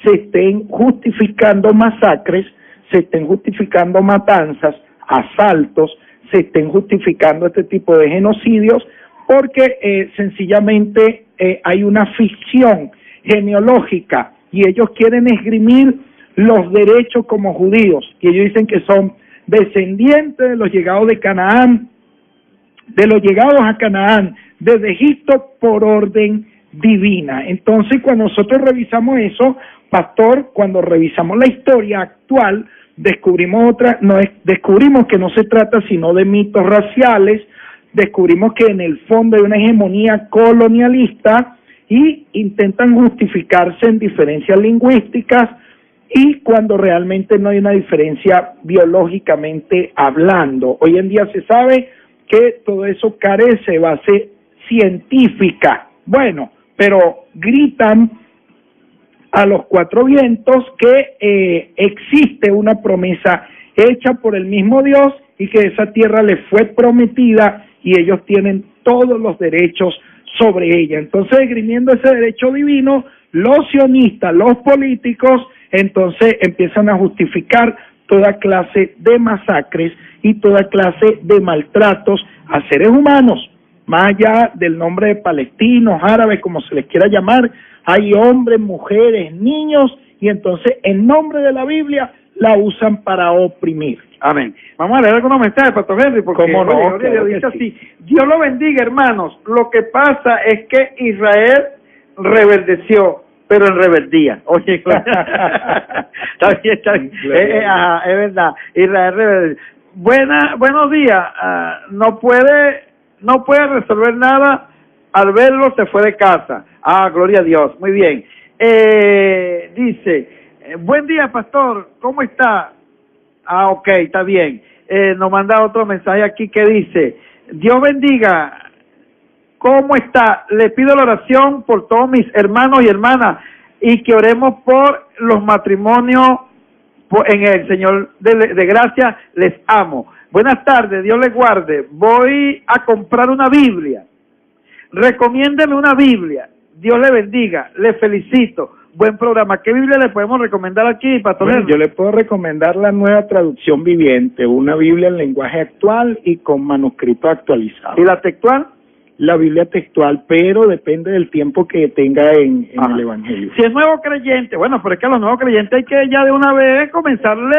se estén justificando masacres, se estén justificando matanzas, asaltos, se estén justificando este tipo de genocidios? Porque sencillamente hay una ficción genealógica y ellos quieren esgrimir los derechos como judíos, y ellos dicen que son descendientes de los llegados de Canaán, de los llegados a Canaán desde Egipto por orden divina. Entonces, cuando nosotros revisamos eso, pastor, cuando revisamos la historia actual, descubrimos que no se trata sino de mitos raciales, descubrimos que en el fondo hay una hegemonía colonialista y intentan justificarse en diferencias lingüísticas, y cuando realmente no hay una diferencia biológicamente hablando. Hoy en día se sabe que todo eso carece de base científica. Bueno, pero gritan a los cuatro vientos que existe una promesa hecha por el mismo Dios y que esa tierra les fue prometida y ellos tienen todos los derechos sobre ella. Entonces, esgrimiendo ese derecho divino, los sionistas, los políticos, entonces empiezan a justificar toda clase de masacres y toda clase de maltratos a seres humanos. Más allá del nombre de palestinos, árabes, como se les quiera llamar, hay hombres, mujeres, niños, y entonces en nombre de la Biblia la usan para oprimir. Amén. Vamos a leer algunos mensajes, Pastor Henry, porque ¿Cómo no? Dios Claro dice que así: sí. Dios lo bendiga, hermanos. Lo que pasa es que Israel reverdeció, pero en rebeldía. Oye, está bien, está bien. Es verdad, Israel reverdeció. Buenos días. No puede resolver nada. Al verlo se fue de casa. Gloria a Dios. Muy bien. Dice, buen día, pastor. ¿Cómo está? Ok, está bien. Nos manda otro mensaje aquí que dice: Dios bendiga. ¿Cómo está? Le pido la oración por todos mis hermanos y hermanas y que oremos por los matrimonios en el Señor de gracia. Les amo. Buenas tardes, Dios les guarde. Voy a comprar una Biblia. Recomiéndeme una Biblia. Dios le bendiga. Le felicito. Buen programa. ¿Qué Biblia le podemos recomendar aquí, Pastor? Bueno, yo le puedo recomendar la Nueva Traducción Viviente, una Biblia en lenguaje actual y con manuscrito actualizado. ¿Y la textual? La Biblia textual, pero depende del tiempo que tenga en el Evangelio. Si es nuevo creyente, bueno, pero es que a los nuevos creyentes hay que ya de una vez comenzarle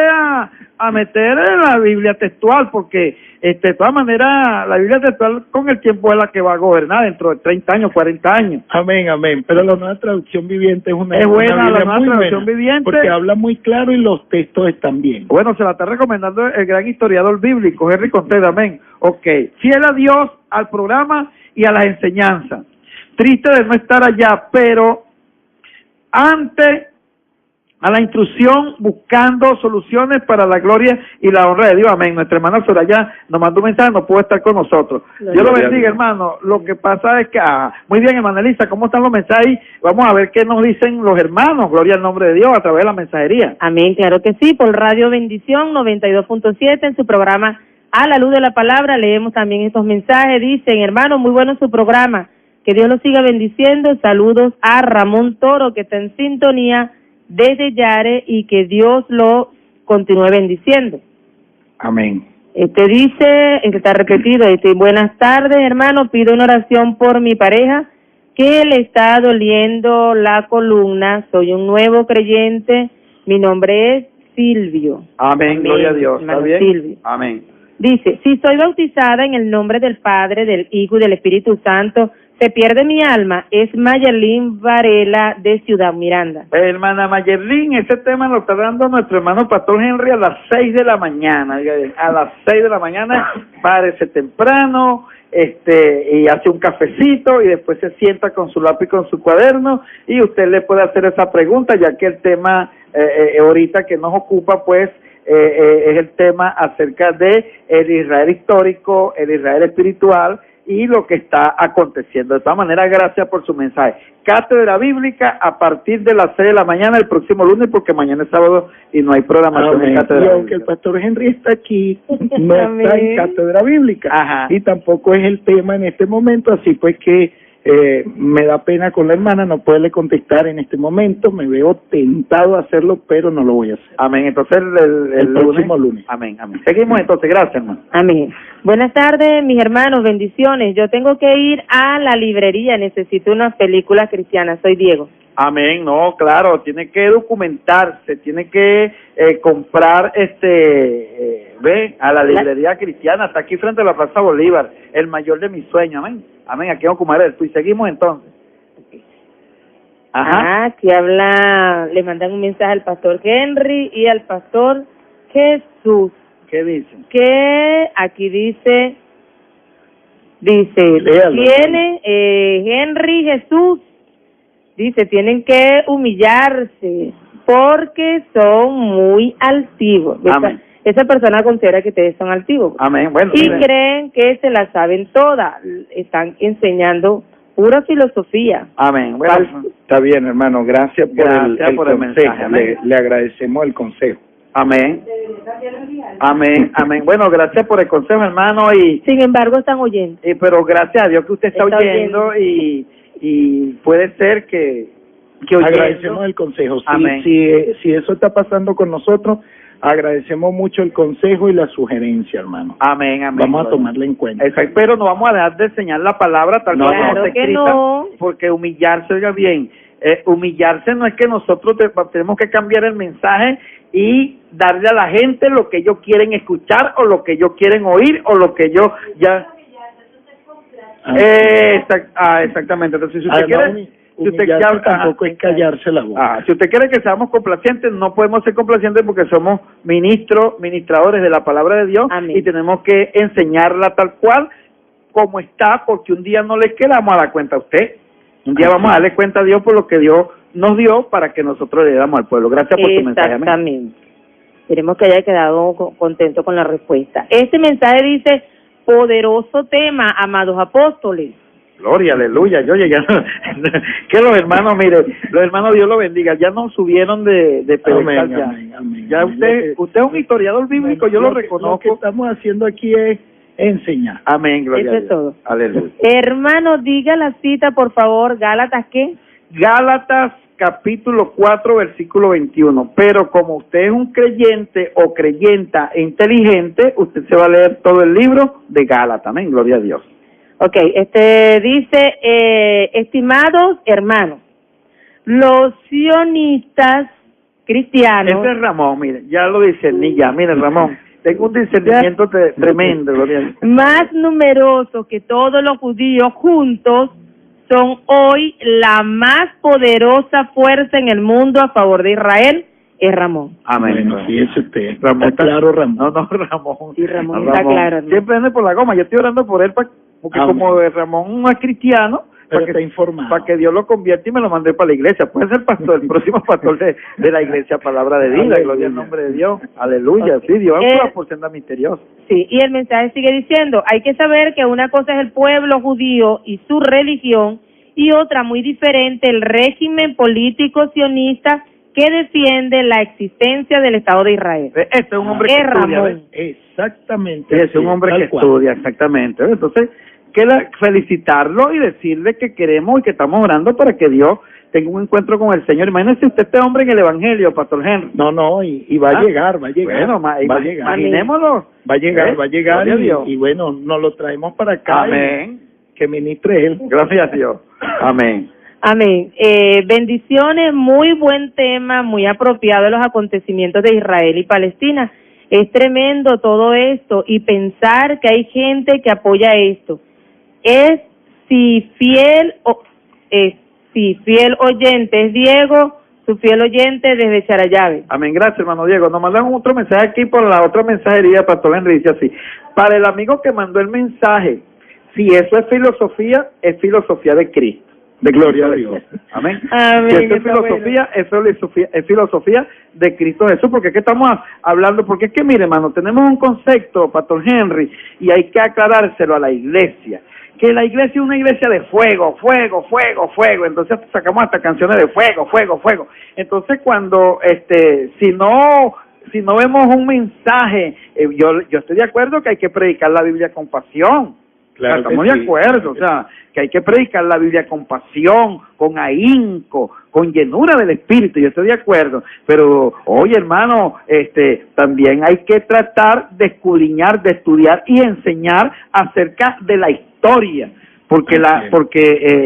a meter en la Biblia textual, porque de todas maneras la Biblia textual con el tiempo es la que va a gobernar dentro de 30 años, 40 años. Amén, amén. Pero la Nueva Traducción Viviente es una buena, Biblia la Nueva muy Traducción buena, Viviente, porque habla muy claro y los textos están bien. Bueno, se la está recomendando el gran historiador bíblico, Henry Contreras, amén. Ok, fiel a Dios, al programa y a las enseñanzas. Triste de no estar allá, pero ante a la instrucción, buscando soluciones para la gloria y la honra de Dios. Amén. Nuestra hermana Soraya nos mandó un mensaje, no pudo estar con nosotros. Dios lo bendiga, hermano. Lo que pasa es que, muy bien, hermana Elisa, ¿cómo están los mensajes? Vamos a ver qué nos dicen los hermanos. Gloria al nombre de Dios a través de la mensajería. Amén, claro que sí, por Radio Bendición 92.7 en su programa A la Luz de la Palabra. Leemos también estos mensajes. Dicen, hermano, muy bueno su programa. Que Dios lo siga bendiciendo. Saludos a Ramón Toro, que está en sintonía desde Yare, y que Dios lo continúe bendiciendo. Amén. Dice, está repetido, buenas tardes, hermano, pido una oración por mi pareja, que le está doliendo la columna. Soy un nuevo creyente. Mi nombre es Silvio. Amén, gloria a Dios. ¿Está hermano bien? Silvio. Amén. Dice, si soy bautizada en el nombre del Padre, del Hijo y del Espíritu Santo, ¿se pierde mi alma? Es Mayerlin Varela de Ciudad Miranda. Hermana Mayerlin, ese tema lo está dando nuestro hermano Pastor Henry a las 6 de la mañana. A las 6 de la mañana, párese temprano, y hace un cafecito y después se sienta con su lápiz y con su cuaderno y usted le puede hacer esa pregunta, ya que el tema ahorita que nos ocupa, pues, es el tema acerca de el Israel histórico, el Israel espiritual y lo que está aconteciendo. De todas maneras, gracias por su mensaje. Cátedra Bíblica a partir de las 6 de la mañana el próximo lunes, porque mañana es sábado y no hay programación en Cátedra Y aunque Bíblica. el pastor Henry está aquí, no está en Cátedra Bíblica. Ajá. Y tampoco es el tema en este momento, así pues que me da pena con la hermana no poderle contestar en este momento. Me veo tentado a hacerlo, pero no lo voy a hacer. Amén. Entonces, el próximo lunes. Amén, amén. Seguimos entonces. Gracias, hermano. Amén. Buenas tardes, mis hermanos, bendiciones. Yo tengo que ir a la librería, necesito unas películas cristianas. Soy Diego. Amén, no, claro, tiene que documentarse, tiene que comprar, ve, a la librería cristiana, está aquí frente a la Plaza Bolívar, el mayor de mis sueños, amén, amén, aquí vamos a comer esto, y seguimos entonces. Ajá. Aquí habla, le mandan un mensaje al pastor Henry y al pastor Jesús, ¿Qué dicen? que aquí dice, Léalo. tiene, Henry Jesús, dice, tienen que humillarse porque son muy altivos. Amén. Esa persona considera que ustedes son altivos. Amén, bueno. Y miren. creen que se la saben todas. Están enseñando pura filosofía. Amén, bueno. Está bien, hermano, gracias por Gracias el por el consejo. mensaje, amén. Le agradecemos el consejo. Amén. Amén, amén. Bueno, gracias por el consejo, hermano, Sin embargo, están oyendo. pero gracias a Dios que usted está Está oyendo y puede ser que oyendo. Agradecemos el consejo. Amén. Si eso está pasando con nosotros, agradecemos mucho el consejo y la sugerencia, hermano. Amén, amén. Vamos a tomarla en cuenta. Exacto, pero no vamos a dejar de enseñar la palabra tal No, cual claro como está que escrita, no. porque humillarse, oiga bien, humillarse no es que nosotros tenemos que cambiar el mensaje y darle a la gente lo que ellos quieren escuchar o lo que ellos quieren oír o lo que yo ya... exactamente, entonces si usted quiere... Si usted humillarse tampoco es callarse la boca. si usted quiere que seamos complacientes, no podemos ser complacientes porque somos ministradores de la palabra de Dios. Amén. Y tenemos que enseñarla tal cual como está, porque un día no le quedamos a dar cuenta a usted. Un día vamos a darle cuenta a Dios por lo que Dios nos dio para que nosotros le damos al pueblo. Gracias por tu mensaje. Amén. Exactamente. Esperemos que haya quedado contento con la respuesta. Este mensaje dice, poderoso tema, amados apóstoles. Gloria, aleluya. Yo llegué que los hermanos, mire, los hermanos, Dios los bendiga, ya nos subieron de pedestal ya. Amén. Ya usted es un historiador bíblico, yo lo reconozco. Lo que estamos haciendo aquí es enseñar. Amén, gloria Eso a es Dios. todo. Aleluya. Hermano, diga la cita, por favor. Gálatas, ¿qué? Gálatas capítulo 4 versículo 21. Pero como usted es un creyente o creyenta inteligente, usted se va a leer todo el libro de Gálatas. Amén, gloria a Dios. Ok, dice, estimados hermanos, los sionistas cristianos... Ese es Ramón, mire, ya lo discerní ya. Mire, Ramón, tengo un discernimiento tremendo, gloria a Dios. más numerosos que todos los judíos juntos, son hoy la más poderosa fuerza en el mundo a favor de Israel, es Ramón. Amén. Bueno, fíjese usted. Ramón Está claro, Ramón. No, Ramón. Sí, Ramón No, está claro, hermano. Siempre anda por la goma. Yo estoy orando por él porque Amén. como Ramón no es cristiano, Pero está informado. para que Dios lo convierta y me lo mandé para la iglesia. Puede ser pastor, el próximo pastor de la iglesia, palabra de vida. Aleluya. Gloria al nombre de Dios. Aleluya. Ok. Sí, Dios va por senda misteriosa. Sí, y el mensaje sigue diciendo, hay que saber que una cosa es el pueblo judío y su religión, y otra muy diferente, el régimen político sionista que defiende la existencia del Estado de Israel. Este es un hombre que Es estudia. Ramón. ¿ves? Exactamente. Sí, es un hombre tal que cual. estudia, exactamente. Entonces, queda felicitarlo y decirle que queremos y que estamos orando para que Dios tenga un encuentro con el Señor. Imagínese usted este hombre en el Evangelio, Pastor Henry. No, y va a llegar, va a llegar. Bueno, va a llegar. imaginémoslo. Va a llegar, ¿Eh? va a llegar Gloria a Dios. y bueno, nos lo traemos para acá. Amén. que ministre él. Gracias a Dios. Amén. Amén. Bendiciones, muy buen tema, muy apropiado de los acontecimientos de Israel y Palestina. Es tremendo todo esto y pensar que hay gente que apoya esto. Si fiel oyente es Diego, su fiel oyente desde Charallave. Amén, gracias hermano Diego. Nos mandaron otro mensaje aquí por la otra mensajería, Pastor Henry, dice así: para el amigo que mandó el mensaje, si eso es filosofía de Cristo. De gloria a Dios. Amén. Amén, Si eso es está filosofía, es filosofía de Cristo Jesús, porque es que estamos hablando, porque es que mire hermano, tenemos un concepto, Pastor Henry, y hay que aclarárselo a la iglesia, que la iglesia es una iglesia de fuego, fuego, fuego, fuego, entonces sacamos hasta canciones de fuego, fuego, fuego. Entonces cuando, si no vemos un mensaje, yo estoy de acuerdo que hay que predicar la Biblia con pasión. Claro, estamos que de sí. acuerdo, o sea, que hay que predicar la Biblia con pasión, con ahínco, con llenura del Espíritu, yo estoy de acuerdo, pero, oye hermano, también hay que tratar de escudriñar, de estudiar y enseñar acerca de la historia, porque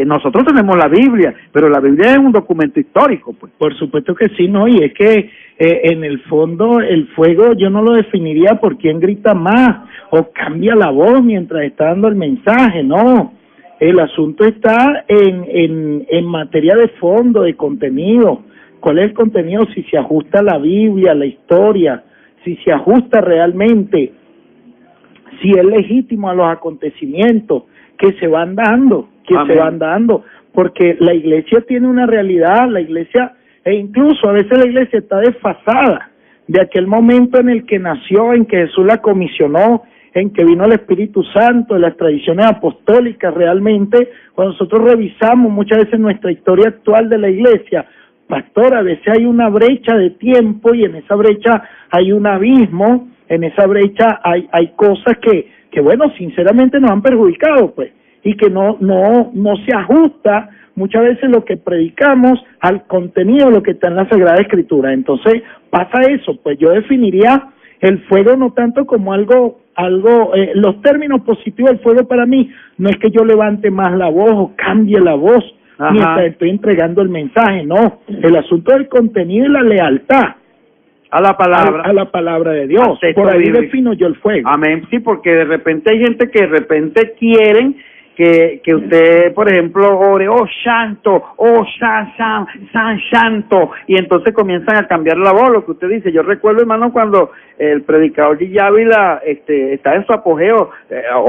nosotros tenemos la Biblia, pero la Biblia es un documento histórico, pues. Por supuesto que sí, ¿no? Y es que en el fondo el fuego yo no lo definiría por quién grita más o cambia la voz mientras está dando el mensaje, no. El asunto está en materia de fondo, de contenido. ¿Cuál es el contenido? Si se ajusta a la Biblia, a la historia, si se ajusta realmente, si es legítimo a los acontecimientos que se van dando, porque la iglesia tiene una realidad, la iglesia, e incluso a veces la iglesia está desfasada de aquel momento en el que nació, en que Jesús la comisionó, en que vino el Espíritu Santo, de las tradiciones apostólicas. Realmente, cuando nosotros revisamos muchas veces nuestra historia actual de la iglesia, pastor, a veces hay una brecha de tiempo y en esa brecha hay un abismo, en esa brecha hay cosas que bueno, sinceramente nos han perjudicado, pues, y que no se ajusta muchas veces lo que predicamos al contenido, lo que está en la Sagrada Escritura. Entonces pasa eso, pues yo definiría el fuego no tanto como algo, los términos positivos del fuego para mí no es que yo levante más la voz o cambie la voz mientras estoy entregando el mensaje, no, el asunto del contenido y la lealtad a la palabra, a la palabra de Dios. Por ahí defino yo el fuego. Amén. Sí, porque de repente hay gente que de repente quieren que usted, por ejemplo, ore, oh santo, oh san santo, y entonces comienzan a cambiar la voz, lo que usted dice. Yo recuerdo, hermano, cuando el predicador Gigi Ávila está en su apogeo,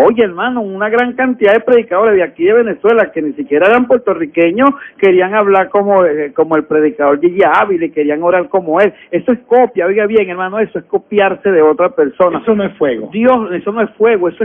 oye, hermano, una gran cantidad de predicadores de aquí de Venezuela que ni siquiera eran puertorriqueños querían hablar como el predicador Gigi Ávila y querían orar como él. Eso es copia, oiga bien, hermano, eso es copiarse de otra persona. Eso no es fuego. Dios, eso no es fuego, eso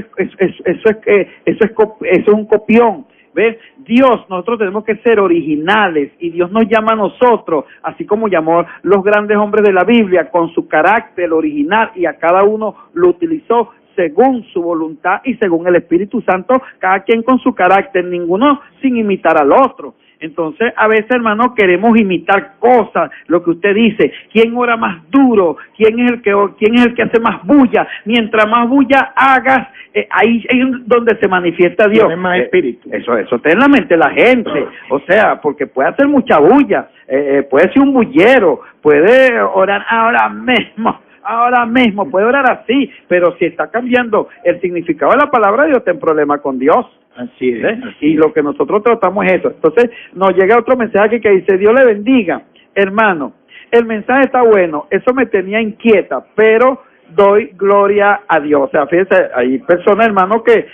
es un copión. ¿Ves? Dios, nosotros tenemos que ser originales y Dios nos llama a nosotros, así como llamó los grandes hombres de la Biblia con su carácter original, y a cada uno lo utilizó según su voluntad y según el Espíritu Santo, cada quien con su carácter, ninguno sin imitar al otro. Entonces, a veces, hermano, queremos imitar cosas, lo que usted dice, quién ora más duro, quién es el que hace más bulla. Mientras más bulla hagas, ahí es donde se manifiesta Dios. Tiene más espíritu. Eso está en la mente de la gente, o sea, porque puede hacer mucha bulla, puede ser un bullero, puede orar ahora mismo, puede orar así, pero si está cambiando el significado de la palabra de Dios, está en problema con Dios. Así es. Y lo que nosotros tratamos es eso. Entonces nos llega otro mensaje aquí que dice: Dios le bendiga, hermano, el mensaje está bueno, eso me tenía inquieta, pero doy gloria a Dios. O sea, fíjense, hay personas, hermano, que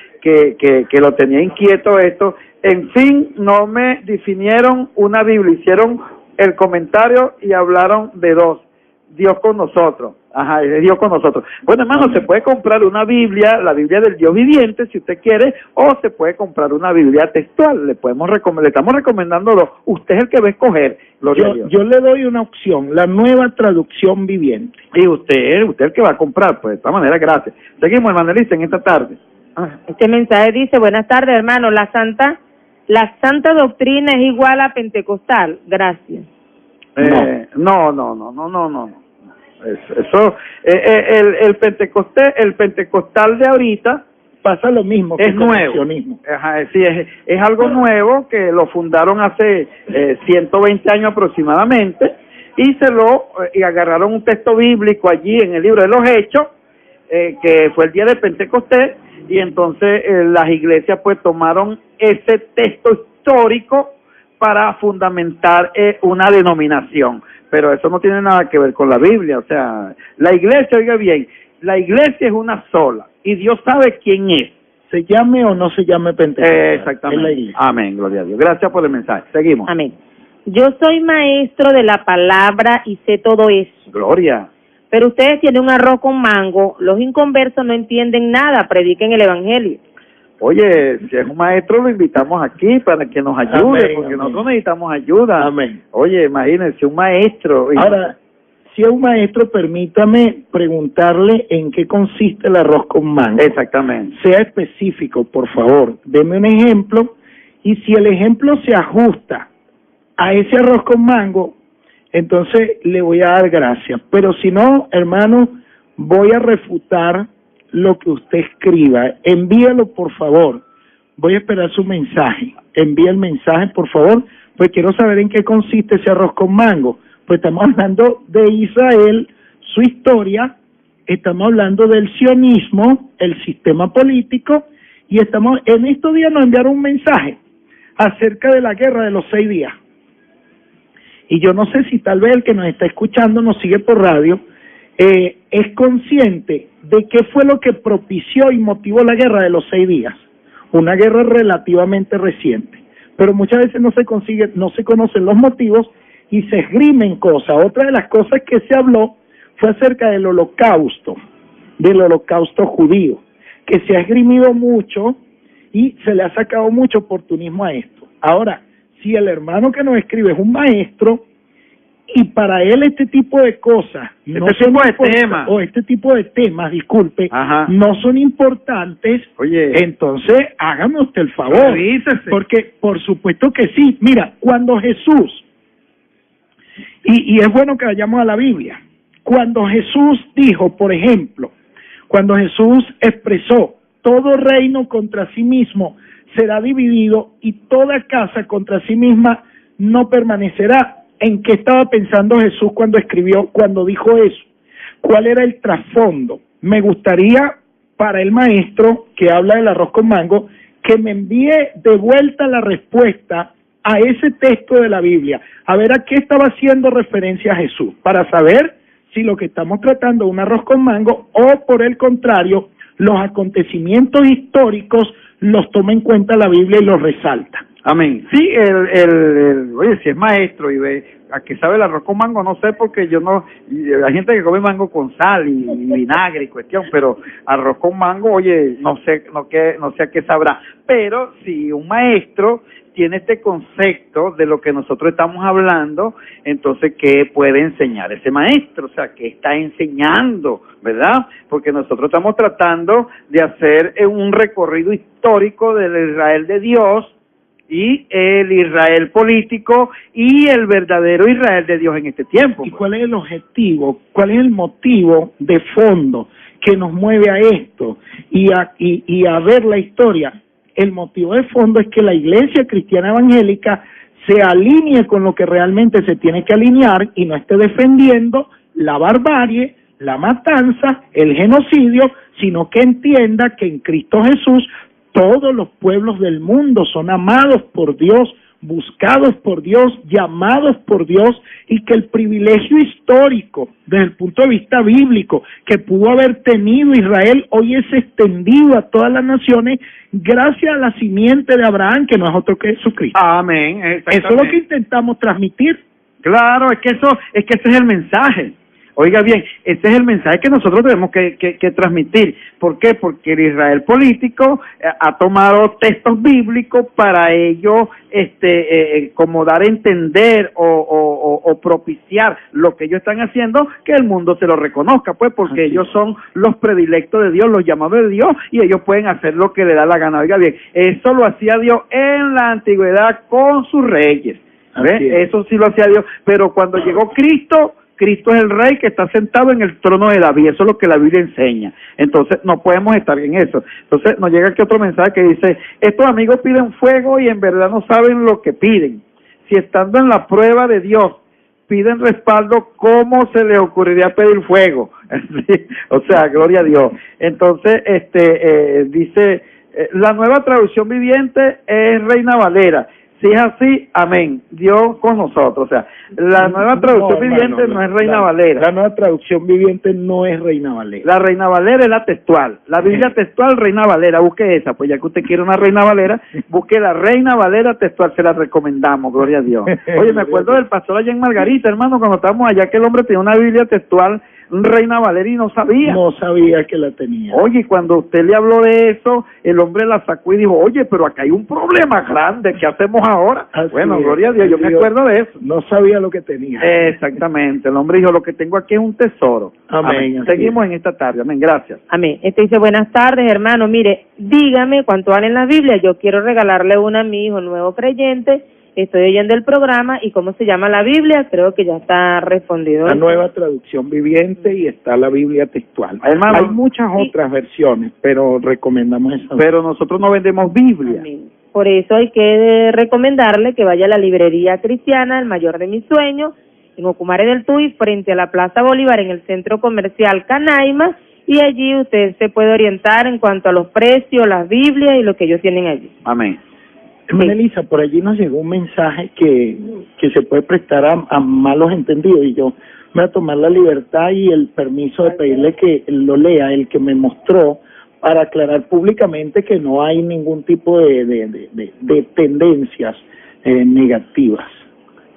lo tenía inquieto esto. En fin, no me definieron una Biblia, hicieron el comentario y hablaron de dos. Dios con nosotros. Ajá, es Dios con nosotros. Bueno, hermano, se puede comprar una Biblia, la Biblia del Dios viviente, si usted quiere, o se puede comprar una Biblia textual. Le estamos recomendando dos. Usted es el que va a escoger. Gloria a Dios. Yo le doy una opción, la nueva traducción viviente. Y usted es el que va a comprar, pues de esta manera, gracias. Seguimos, hermano Elisa, en esta tarde. Este mensaje dice: buenas tardes, hermano, la santa doctrina es igual a pentecostal. Gracias. No. Eso, el pentecostal de ahorita pasa lo mismo Es que con el nuevo. sionismo. Ajá, sí, es algo nuevo que lo fundaron hace 120 años aproximadamente y agarraron un texto bíblico allí en el libro de los Hechos, que fue el día de Pentecostés, y entonces las iglesias pues tomaron ese texto histórico para fundamentar una denominación, pero eso no tiene nada que ver con la Biblia. O sea, la iglesia, oiga bien, la iglesia es una sola y Dios sabe quién es. Se llame o no se llame Pentecostés. Exactamente. Es la iglesia. Amén, gloria a Dios. Gracias por el mensaje. Seguimos. Amén. Yo soy maestro de la palabra y sé todo eso. Gloria. Pero ustedes tienen un arroz con mango, los inconversos no entienden nada, prediquen el evangelio. Oye, si es un maestro, lo invitamos aquí para que nos ayude, Amén, porque amén. nosotros necesitamos ayuda. Amén. Oye, imagínense, un maestro. Ahora, si es un maestro, permítame preguntarle en qué consiste el arroz con mango. Exactamente. Sea específico, por favor. Deme un ejemplo, y si el ejemplo se ajusta a ese arroz con mango, entonces le voy a dar gracias. Pero si no, hermano, voy a refutar lo que usted escriba. Envíalo, por favor. Voy a esperar su mensaje. Envíe el mensaje, por favor, pues quiero saber en qué consiste ese arroz con mango. Pues estamos hablando de Israel, su historia, estamos hablando del sionismo, el sistema político, y en estos días nos enviaron un mensaje acerca de la guerra de los 6 días. Y yo no sé si tal vez el que nos está escuchando, nos sigue por radio, es consciente de qué fue lo que propició y motivó la guerra de los 6 días. Una guerra relativamente reciente. Pero muchas veces no se conocen los motivos y se esgrimen cosas. Otra de las cosas que se habló fue acerca del holocausto judío, que se ha esgrimido mucho y se le ha sacado mucho oportunismo a esto. Ahora, si el hermano que nos escribe es un maestro y para él este tipo de cosas este tipo de temas, disculpe, Ajá. no son importantes, Oye, entonces hágame usted el favor, revísese. porque por supuesto que sí. Mira, cuando Jesús, y es bueno que vayamos a la Biblia, cuando Jesús dijo, por ejemplo, cuando Jesús expresó, todo reino contra sí mismo será dividido y toda casa contra sí misma no permanecerá. ¿En qué estaba pensando Jesús cuando dijo eso? ¿Cuál era el trasfondo? Me gustaría, para el maestro que habla del arroz con mango, que me envíe de vuelta la respuesta a ese texto de la Biblia, a ver a qué estaba haciendo referencia Jesús, para saber si lo que estamos tratando es un arroz con mango o, por el contrario, los acontecimientos históricos los toma en cuenta la Biblia y los resalta. amén. Sí, oye, si es maestro y ve a qué sabe el arroz con mango, no sé, porque hay gente que come mango con sal y vinagre y cuestión, pero arroz con mango, oye, no sé a qué sabrá. Pero si un maestro tiene este concepto de lo que nosotros estamos hablando, entonces, ¿qué puede enseñar ese maestro? O sea, ¿qué está enseñando, verdad? Porque nosotros estamos tratando de hacer un recorrido histórico del Israel de Dios y el Israel político y el verdadero Israel de Dios en este tiempo. ¿Y cuál es el objetivo? ¿Cuál es el motivo de fondo que nos mueve a esto y a ver la historia? El motivo de fondo es que la Iglesia Cristiana Evangélica se alinee con lo que realmente se tiene que alinear y no esté defendiendo la barbarie, la matanza, el genocidio, sino que entienda que en Cristo Jesús todos los pueblos del mundo son amados por Dios, buscados por Dios, llamados por Dios, y que el privilegio histórico, desde el punto de vista bíblico, que pudo haber tenido Israel, hoy es extendido a todas las naciones gracias a la simiente de Abraham, que no es otro que Jesucristo. Amén. Eso es lo que intentamos transmitir. Claro, es que ese es el mensaje. Oiga bien, ese es el mensaje que nosotros tenemos que transmitir. ¿Por qué? Porque el Israel político ha tomado textos bíblicos para ello, como dar a entender o propiciar lo que ellos están haciendo, que el mundo se lo reconozca, pues, porque ellos son los predilectos de Dios, los llamados de Dios, y ellos pueden hacer lo que le da la gana. Oiga bien, eso lo hacía Dios en la antigüedad con sus reyes. ¿Ves? Eso sí lo hacía Dios, pero cuando llegó Cristo Cristo es el Rey que está sentado en el trono de David. Eso es lo que la Biblia enseña. Entonces, no podemos estar en eso. Entonces, nos llega aquí otro mensaje que dice, estos amigos piden fuego y en verdad no saben lo que piden. Si estando en la prueba de Dios piden respaldo, ¿cómo se les ocurriría pedir fuego? ¿Sí? O sea, gloria a Dios. Entonces, dice, la nueva traducción viviente es Reina Valera. Si es así, amén. Dios con nosotros. O sea, la nueva traducción viviente no es Reina Valera. La nueva traducción viviente no es Reina Valera. La Reina Valera es la textual. La Biblia textual, Reina Valera. Busque esa. Pues ya que usted quiere una Reina Valera, busque la Reina Valera textual. Se la recomendamos, gloria a Dios. Oye, me acuerdo del pastor allá en Margarita, hermano, cuando estábamos allá, que el hombre tenía una Biblia textual, Reina Valera, y no sabía. No sabía que la tenía. Oye, cuando usted le habló de eso, el hombre la sacó y dijo, oye, pero acá hay un problema grande, ¿qué hacemos ahora? Así bueno, es. gloria a Dios, yo me acuerdo de eso. No sabía lo que tenía. Exactamente, el hombre dijo, lo que tengo aquí es un tesoro. Amén. Seguimos en esta tarde, amén, gracias. Amén. Dice, buenas tardes, hermano. Mire, dígame cuánto vale en la Biblia. Yo quiero regalarle una a mi hijo nuevo creyente. Estoy oyendo el programa y cómo se llama la Biblia, creo que ya está respondido. La nueva traducción viviente y está la Biblia textual. Hermano, hay muchas otras versiones, pero recomendamos esa. Pero nosotros no vendemos Biblia. Amén. Por eso hay que recomendarle que vaya a la librería cristiana, el mayor de mis sueños, en Ocumare del Tuy, frente a la Plaza Bolívar, en el centro comercial Canaima, y allí usted se puede orientar en cuanto a los precios, las Biblias y lo que ellos tienen allí. Amén. Hermana Elisa, por allí nos llegó un mensaje que se puede prestar a malos entendidos, y yo voy a tomar la libertad y el permiso de pedirle que lo lea, el que me mostró, para aclarar públicamente que no hay ningún tipo de tendencias negativas.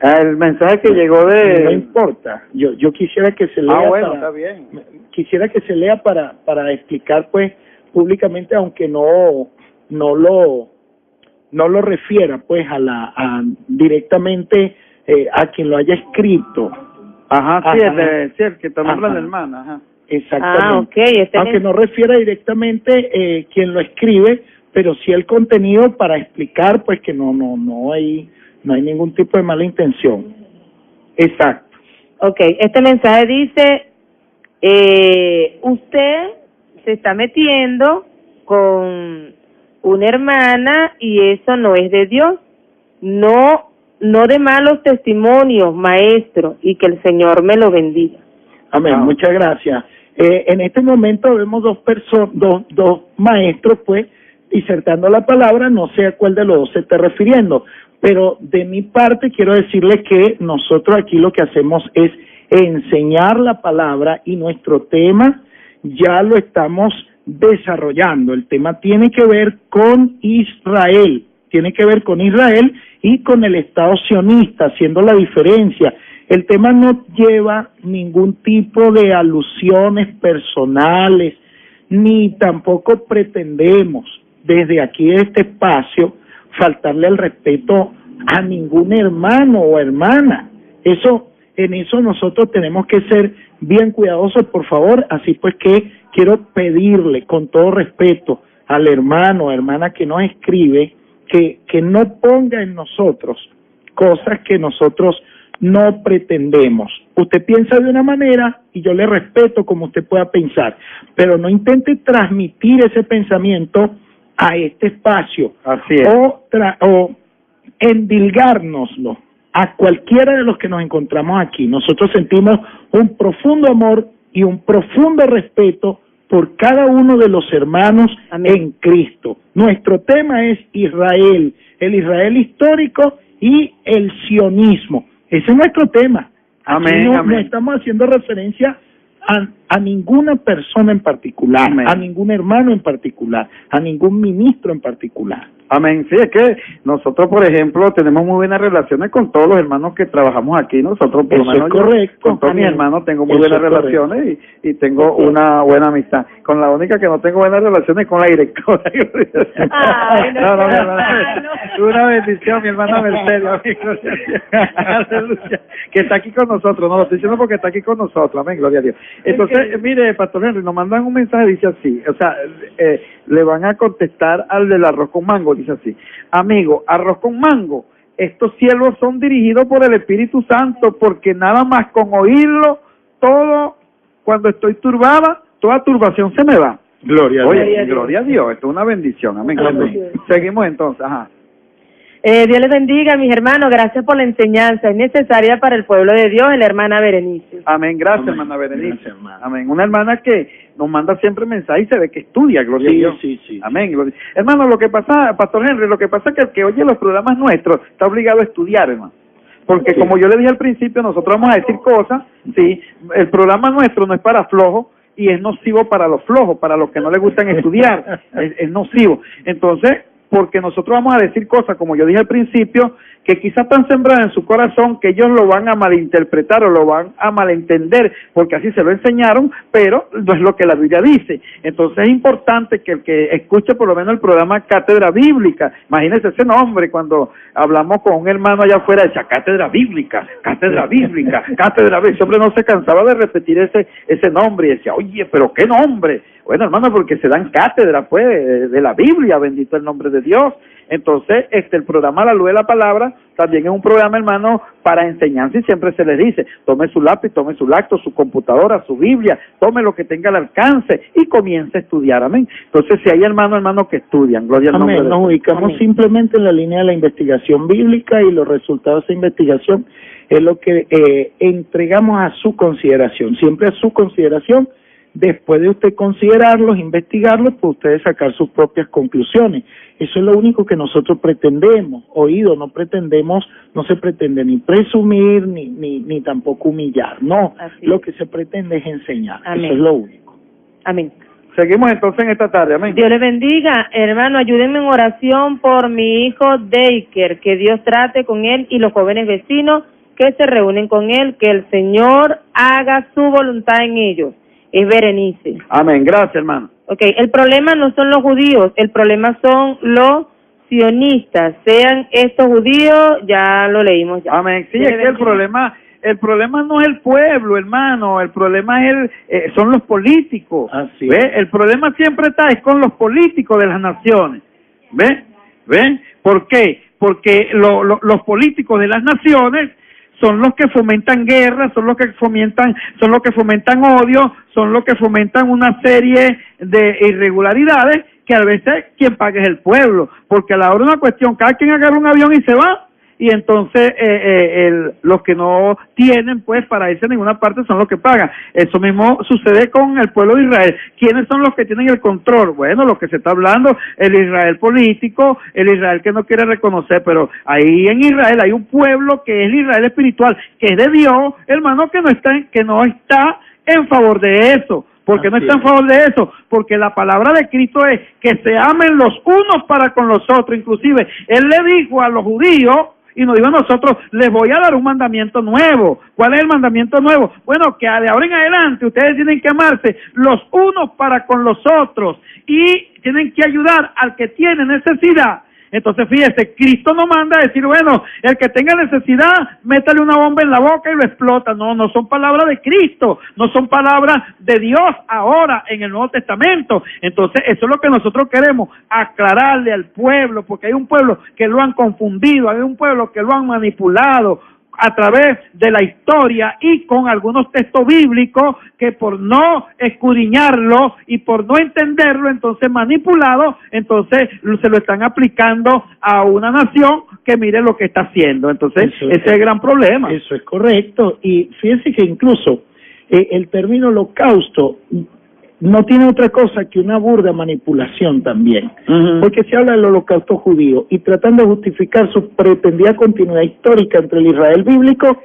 El mensaje que llegó de... No importa, yo quisiera que se lea. Bueno, está bien. Quisiera que se lea para explicar pues públicamente, aunque no lo refiera pues directamente a quien lo haya escrito. Ajá, sí, Ajá. el que te nombra Ajá. la hermana, ajá. Exactamente. Aunque no refiera directamente quien lo escribe, pero sí el contenido, para explicar pues que no hay ningún tipo de mala intención. Exacto. Okay, este mensaje dice, usted se está metiendo con una hermana y eso no es de Dios. No de malos testimonios, maestro, y que el Señor me lo bendiga. Amén, muchas gracias. En este momento vemos dos maestros pues disertando la palabra, no sé a cuál de los dos se está refiriendo, pero de mi parte quiero decirle que nosotros aquí lo que hacemos es enseñar la palabra, y nuestro tema ya lo estamos desarrollando. El tema tiene que ver con Israel, y con el Estado sionista, haciendo la diferencia. El tema no lleva ningún tipo de alusiones personales, ni tampoco pretendemos desde aquí, de este espacio, faltarle el respeto a ningún hermano o hermana. En eso nosotros tenemos que ser bien cuidadosos, por favor. Así pues que quiero pedirle con todo respeto al hermano o hermana que nos escribe que no ponga en nosotros cosas que nosotros no pretendemos. Usted piensa de una manera y yo le respeto como usted pueda pensar, pero no intente transmitir ese pensamiento a este espacio. Así es. O endilgárnoslo a cualquiera de los que nos encontramos aquí. Nosotros sentimos un profundo amor y un profundo respeto por cada uno de los hermanos. Amén. En Cristo. Nuestro tema es Israel, el Israel histórico y el sionismo. Ese es nuestro tema. Amén, no, amén. No estamos haciendo referencia a ninguna persona en particular, amén, a ningún hermano en particular, a ningún ministro en particular. Amén. Sí, es que nosotros, por ejemplo, tenemos muy buenas relaciones con todos los hermanos que trabajamos aquí. Nosotros, por lo menos, correcto. Con todos mis hermanos tengo muy buenas relaciones y tengo una buena amistad. Con la única que no tengo buenas relaciones es con la directora. Ay, no. Una bendición, mi hermana Mercedes, amigo. Aleluya. Que está aquí con nosotros. No lo estoy diciendo porque está aquí con nosotros. Amén, gloria a Dios. Entonces, mire, Pastor Henry, nos mandan un mensaje, dice así, o sea, le van a contestar al del arroz con mango, dice así: amigo, arroz con mango estos siervos son dirigidos por el Espíritu Santo, porque nada más con oírlo, todo, cuando estoy turbada, toda turbación se me va. Gloria a Dios. Oye, gloria a Dios, esto es una bendición, amén. Amén. Seguimos entonces, ajá. Dios les bendiga, mis hermanos. Gracias por la enseñanza. Es necesaria para el pueblo de Dios, la hermana Berenice. Amén, gracias, Amén. hermana Berenice. Gracias, hermana. Amén, una hermana que nos manda siempre mensajes y se ve que estudia, gloria a Dios. Sí. Amén, gloria. Hermano, lo que pasa, Pastor Henry, lo que pasa es que el que oye los programas nuestros está obligado a estudiar, hermano. Porque Sí. como yo le dije al principio, nosotros vamos a decir cosas, sí, el programa nuestro no es para flojos y es nocivo para los flojos, para los que no les gustan estudiar, es nocivo. Entonces, porque nosotros vamos a decir cosas, como yo dije al principio, que quizás están sembradas en su corazón, que ellos lo van a malinterpretar o lo van a malentender, porque así se lo enseñaron, pero no es lo que la Biblia dice. Entonces es importante que el que escuche por lo menos el programa Cátedra Bíblica, imagínese ese nombre, cuando hablamos con un hermano allá afuera, decía Cátedra Bíblica, Cátedra Bíblica, Cátedra Bíblica, ese hombre no se cansaba de repetir ese nombre, y decía, oye, pero qué nombre. Bueno, hermano, porque se dan cátedra, pues, de la Biblia, bendito el nombre de Dios. Entonces, el programa La Luz de la Palabra también es un programa, hermano, para enseñanza, y siempre se les dice, tome su lápiz, tome su lacto, su computadora, su Biblia, tome lo que tenga al alcance y comience a estudiar, amén. Entonces, si hay hermanos que estudian, gloria al nombre de Amén. Nos Dios. ubicamos Amén. simplemente en la línea de la investigación bíblica y los resultados de esa investigación es lo que entregamos a su consideración, siempre a su consideración. Después de usted considerarlos, investigarlos, pues ustedes sacar sus propias conclusiones. Eso es lo único que nosotros pretendemos. Oído, no se pretende ni presumir, ni tampoco humillar. No, Así lo es. que se pretende es enseñar. Amén. Eso es lo único. Amén. Seguimos entonces en esta tarde, amén. Dios les bendiga. Hermano, ayúdenme en oración por mi hijo Deiker, que Dios trate con él y los jóvenes vecinos que se reúnen con él, que el Señor haga su voluntad en ellos. Es Berenice. Amén, gracias, hermano. Okay, el problema no son los judíos, el problema son los sionistas, sean estos judíos, ya lo leímos ya. Amén. Sí, es que el problema no es el pueblo, hermano, el problema es son los políticos. Así ¿Ve? es. El problema siempre es con los políticos de las naciones. ¿Ve? ¿Por qué? Porque los políticos de las naciones son los que fomentan guerra, son los que fomentan odio, son los que fomentan una serie de irregularidades que a veces quien paga es el pueblo, porque a la hora de una cuestión, cada quien agarra un avión y se va, y entonces los que no tienen pues para irse a ninguna parte son los que pagan. Eso mismo sucede con el pueblo de Israel. ¿Quiénes son los que tienen el control? Bueno, lo que se está hablando, el Israel político, el Israel que no quiere reconocer, pero ahí en Israel hay un pueblo que es el Israel espiritual, que es de Dios, hermano, que no está en favor de eso. Porque no Así está en es. favor de eso, porque la palabra de Cristo es que se amen los unos para con los otros. Inclusive, Él le dijo a los judíos, y nos dijo a nosotros, les voy a dar un mandamiento nuevo. ¿Cuál es el mandamiento nuevo? Bueno, que de ahora en adelante ustedes tienen que amarse los unos para con los otros, y tienen que ayudar al que tiene necesidad. Entonces, fíjese, Cristo no manda a decir, bueno, el que tenga necesidad, métale una bomba en la boca y lo explota. No, no son palabras de Cristo, no son palabras de Dios ahora en el Nuevo Testamento. Entonces, eso es lo que nosotros queremos, aclararle al pueblo, porque hay un pueblo que lo han confundido, hay un pueblo que lo han manipulado a través de la historia y con algunos textos bíblicos que por no escudriñarlo y por no entenderlo, entonces manipulado, entonces se lo están aplicando a una nación que mire lo que está haciendo. Entonces ese es el gran problema. Eso es correcto. Y fíjense que incluso el término holocausto no tiene otra cosa que una burda manipulación también, porque se habla del holocausto judío y tratan de justificar su pretendida continuidad histórica entre el Israel bíblico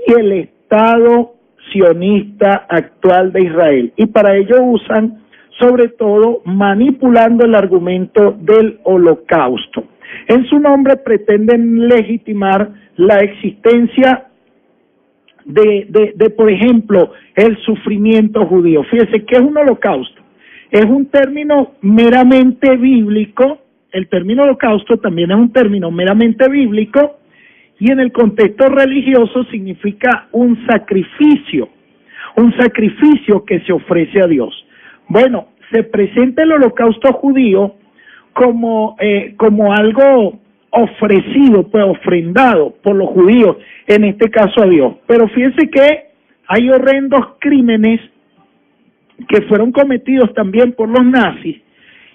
y el Estado sionista actual de Israel, y para ello usan sobre todo manipulando el argumento del holocausto. En su nombre pretenden legitimar la existencia de por ejemplo, el sufrimiento judío. Fíjese, ¿qué es un holocausto? Es un término meramente bíblico. El término holocausto también es un término meramente bíblico, y en el contexto religioso significa un sacrificio que se ofrece a Dios. Bueno, se presenta el holocausto judío como algo ofrecido, pues ofrendado por los judíos, en este caso a Dios. Pero fíjense que hay horrendos crímenes que fueron cometidos también por los nazis,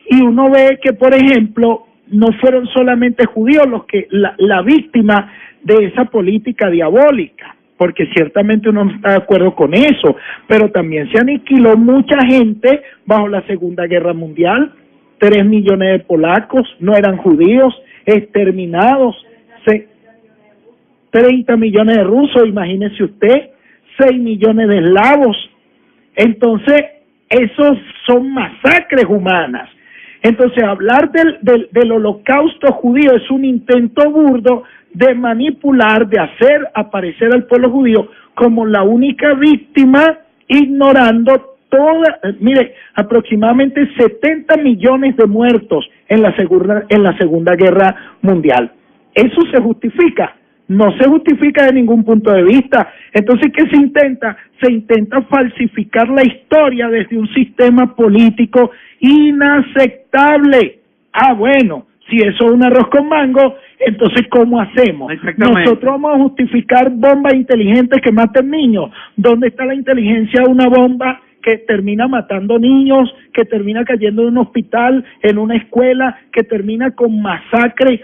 y uno ve que, por ejemplo, no fueron solamente judíos los que la víctima de esa política diabólica, porque ciertamente uno no está de acuerdo con eso, pero también se aniquiló mucha gente bajo la Segunda Guerra Mundial. 3 millones de polacos no eran judíos, exterminados, 30 millones de rusos, imagínese usted, 6 millones de eslavos. Entonces, esos son masacres humanas. Entonces, hablar del holocausto judío es un intento burdo de manipular, de hacer aparecer al pueblo judío como la única víctima, ignorando mire, aproximadamente 70 millones de muertos en la Segunda Guerra Mundial. ¿Eso se justifica? No se justifica de ningún punto de vista. Entonces, ¿qué se intenta? Se intenta falsificar la historia desde un sistema político inaceptable. Bueno, si eso es un arroz con mango, entonces ¿cómo hacemos? Nosotros vamos a justificar bombas inteligentes que maten niños. ¿Dónde está la inteligencia de una bomba que termina matando niños, que termina cayendo en un hospital, en una escuela, que termina con masacre,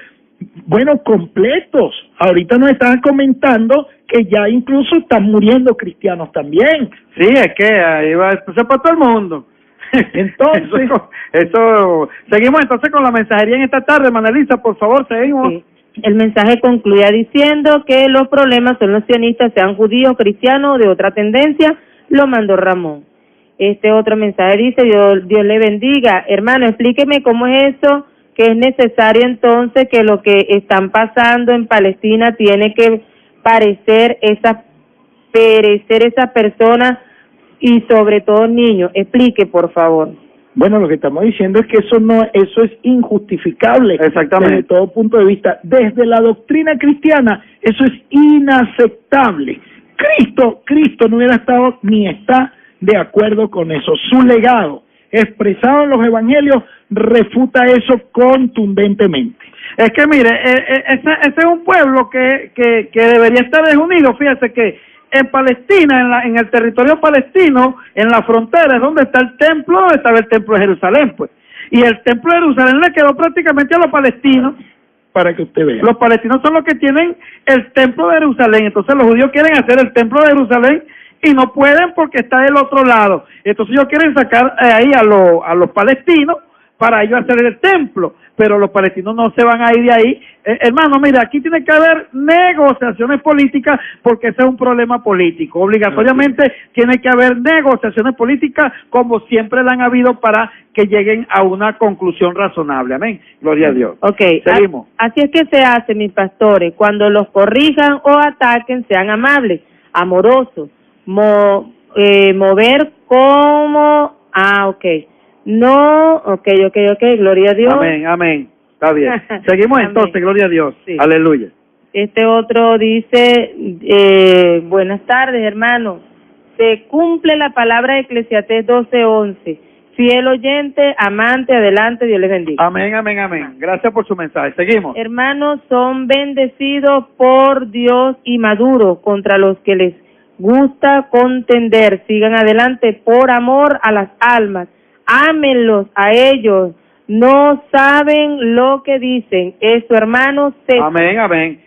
completos? Ahorita nos estaban comentando que ya incluso están muriendo cristianos también. Sí, es que ahí va, eso para todo el mundo. Entonces, eso seguimos entonces con la mensajería en esta tarde, Manelisa, por favor, seguimos. Sí. El mensaje concluía diciendo que los problemas son los sionistas, sean judíos, cristianos o de otra tendencia. Lo mandó Ramón. Este otro mensaje dice: Dios le bendiga. Hermano, explíqueme cómo es eso, que es necesario entonces que lo que están pasando en Palestina tiene que perecer esas personas y sobre todo niños. Explique, por favor. Bueno, lo que estamos diciendo es que eso es injustificable. Exactamente. Desde todo punto de vista. Desde la doctrina cristiana, eso es inaceptable. Cristo no hubiera estado ni está de acuerdo con eso. Su legado expresado en los evangelios refuta eso contundentemente. Es que mire, ese es un pueblo que debería estar desunido. Fíjese que en Palestina, en el territorio palestino, en la frontera es donde está el templo, donde estaba el templo de Jerusalén, pues. Y el templo de Jerusalén le quedó prácticamente a los palestinos. Para que usted vea. Los palestinos son los que tienen el templo de Jerusalén. Entonces los judíos quieren hacer el templo de Jerusalén y no pueden porque está del otro lado. Entonces ellos quieren sacar ahí a los palestinos para ellos hacer el templo, pero los palestinos no se van a ir de ahí. Hermano, mira, aquí tiene que haber negociaciones políticas porque ese es un problema político. Obligatoriamente tiene que haber negociaciones políticas como siempre la han habido para que lleguen a una conclusión razonable. Amén. Gloria a Dios. Okay. Seguimos. Así es que se hace, mis pastores. Cuando los corrijan o ataquen, sean amables, amorosos, mover como... No, gloria a Dios. Amén, está bien. Seguimos entonces, gloria a Dios. Sí. Aleluya. Este otro dice, buenas tardes, hermano. Se cumple la palabra de Eclesiastés 12:11. Fiel oyente, amante, adelante, Dios les bendiga. Amén. Gracias por su mensaje. Seguimos. Hermanos, son bendecidos por Dios y maduros contra los que les gusta contender. Sigan adelante por amor a las almas. Ámenlos a ellos, no saben lo que dicen. Eso, hermanos. Amén.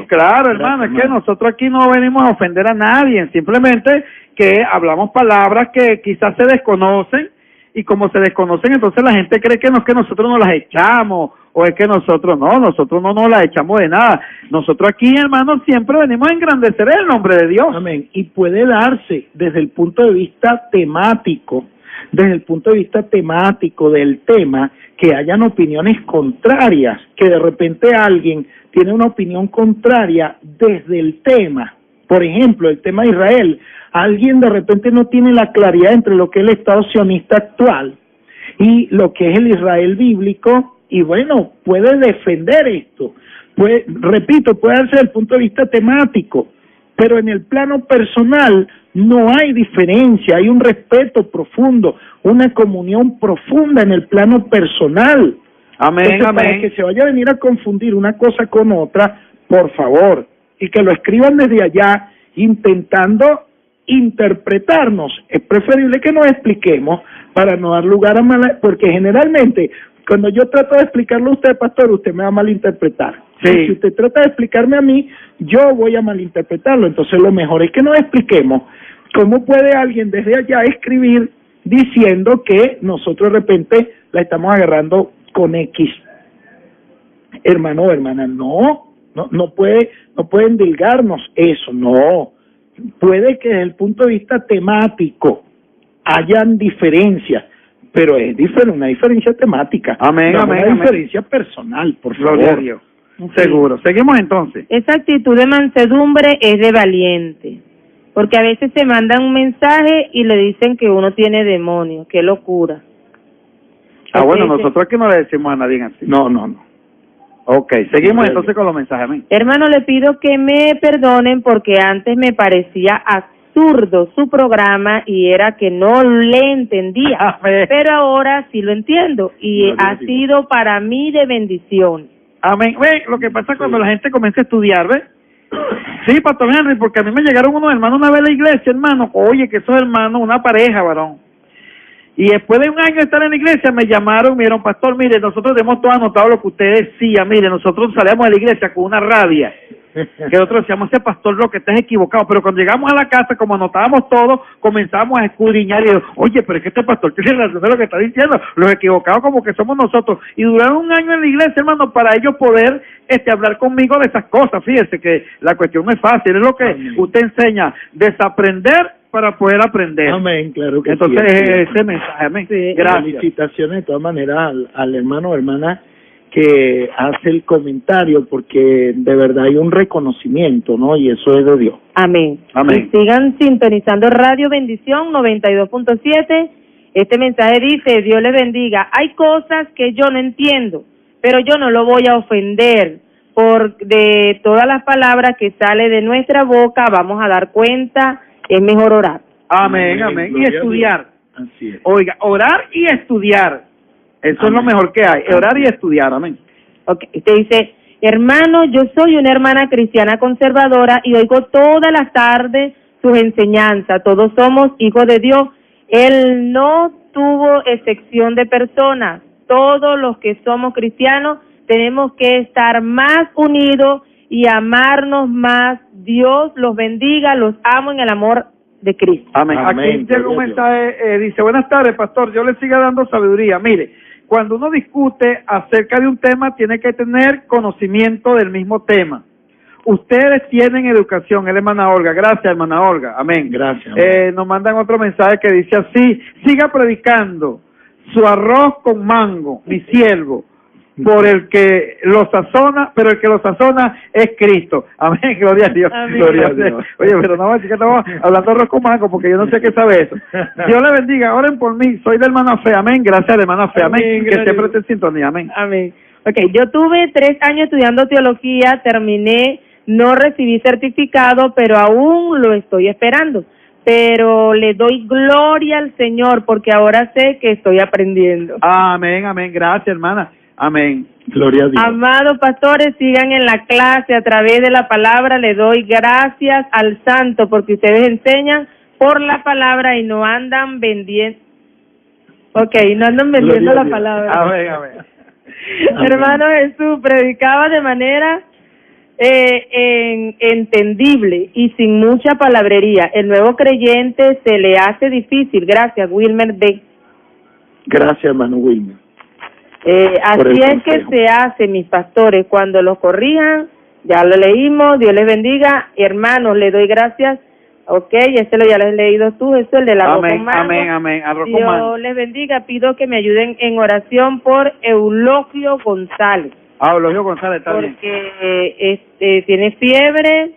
Claro, hermano, es que nosotros aquí no venimos a ofender a nadie, simplemente que hablamos palabras que quizás se desconocen, y como se desconocen, entonces la gente cree que nosotros no las echamos, o es que nosotros no nos las echamos de nada. Nosotros aquí, hermanos, siempre venimos a engrandecer el nombre de Dios. Amén. Y puede darse desde el punto de vista temático, del tema, que hayan opiniones contrarias, que de repente alguien tiene una opinión contraria desde el tema. Por ejemplo, el tema de Israel. Alguien de repente no tiene la claridad entre lo que es el Estado sionista actual y lo que es el Israel bíblico, y bueno, puede defender esto. Puede darse desde el punto de vista temático, pero en el plano personal no hay diferencia, hay un respeto profundo, una comunión profunda en el plano personal. Amén, Entonces, amén. para que se vaya a venir a confundir una cosa con otra, por favor, y que lo escriban desde allá intentando interpretarnos. Es preferible que nos expliquemos para no dar lugar a porque generalmente cuando yo trato de explicarlo a usted, pastor, usted me va a malinterpretar. Sí. Y si usted trata de explicarme a mí, yo voy a malinterpretarlo. Entonces lo mejor es que nos expliquemos cómo puede alguien desde allá escribir diciendo que nosotros de repente la estamos agarrando con X. Hermano o hermana, no pueden dilgarnos eso, no. Puede que desde el punto de vista temático hayan diferencias, pero es una diferencia temática. Amén, no amén, una amén. diferencia personal, por favor. Gloria a Dios. Seguro. Seguimos entonces. Esa actitud de mansedumbre es de valiente, porque a veces se mandan un mensaje y le dicen que uno tiene demonios. ¡Qué locura! Bueno, Porque nosotros aquí no le decimos a nadie así. No. Ok, seguimos entonces con los mensajes. Amén. hermano, le pido que me perdonen porque antes me parecía absurdo su programa y era que no le entendía, Amén. pero ahora sí lo entiendo y Gloria a ha Dios. sido para mí de bendición. Amén. Ve, lo que pasa cuando la gente comienza a estudiar, ¿ves? Sí, Pastor Henry, porque a mí me llegaron unos hermanos una vez a la iglesia, hermano. Oye, que esos hermanos, una pareja, varón. Y después de un año de estar en la iglesia, me llamaron, me dijeron, pastor, mire, nosotros tenemos todo anotado lo que usted decía, mire, nosotros salíamos de la iglesia con una rabia, que nosotros decíamos, ese pastor, lo que estás equivocado, pero cuando llegamos a la casa, como anotábamos todo, comenzamos a escudriñar y digo, oye, pero es que este pastor tiene razón de lo que está diciendo, los equivocados como que somos nosotros, y duraron un año en la iglesia, hermano, para ellos poder hablar conmigo de esas cosas. Fíjese que la cuestión no es fácil, es lo que Amén. usted enseña, desaprender para poder aprender. Amén, claro que Entonces, sí. ese mensaje, amén. Sí. Gracias. Felicitaciones de todas maneras al hermano o hermana que hace el comentario, porque de verdad hay un reconocimiento, ¿no? Y eso es de Dios. Amén. Amén. Y sigan sintonizando Radio Bendición 92.7. Este mensaje dice, Dios les bendiga. Hay cosas que yo no entiendo, pero yo no lo voy a ofender. De todas las palabras que sale de nuestra boca, vamos a dar cuenta, es mejor orar. Amén, amén. Y Gloria a estudiar. Dios. Así es. Oiga, orar y estudiar. Eso es lo Amén. mejor que hay. Orar y estudiar, amén. Okay. Usted dice, hermano, yo soy una hermana cristiana conservadora y oigo todas las tardes sus enseñanzas. Todos somos hijos de Dios. Él no tuvo excepción de personas. Todos los que somos cristianos tenemos que estar más unidos y amarnos más. Dios los bendiga, los amo en el amor de Cristo. Amén. Amén, Aquí llega un gloria a mensaje, dice, buenas tardes, pastor, yo le siga dando sabiduría. Mire, cuando uno discute acerca de un tema, tiene que tener conocimiento del mismo tema. Ustedes tienen educación, es la hermana Olga. Gracias, hermana Olga. Amén. Gracias. Nos mandan otro mensaje que dice así, siga predicando su arroz con mango, mi siervo, por el que lo sazona, pero el que lo sazona es Cristo. Amén, gloria a Dios. Amén. Gloria a Dios. Oye, pero no, así que estamos hablando de arroz con mango, porque yo no sé qué sabe eso. Dios le bendiga, oren por mí, soy de hermana Fe, amén, gracias a la hermana Fe, amén, Amén, que gloria siempre a esté en sintonía, amén. Amén. Okay, yo tuve 3 años estudiando teología, terminé, no recibí certificado, pero aún lo estoy esperando. Pero le doy gloria al Señor porque ahora sé que estoy aprendiendo. Amén, amén, gracias hermana, amén. Gloria a Dios. Amados pastores, sigan en la clase a través de la palabra. Le doy gracias al Santo porque ustedes enseñan por la palabra y no andan vendiendo. Okay, no andan vendiendo Gloria a la Dios. palabra. Amén, amén. Hermano Jesús predicaba de manera entendible y sin mucha palabrería. El nuevo creyente se le hace difícil. Gracias, Wilmer B. Gracias, hermano Wilmer. Así el es que consejo. se hace, mis pastores, cuando los corrijan. Ya lo leímos, Dios les bendiga. Hermanos, le doy gracias. Okay, ya lo has leído tú, eso es el de la arroz con mango. Amén, amén, arroz con mango. Dios les bendiga. Pido que me ayuden en oración por Eulogio González. Eulogio González, está bien. Porque tiene fiebre,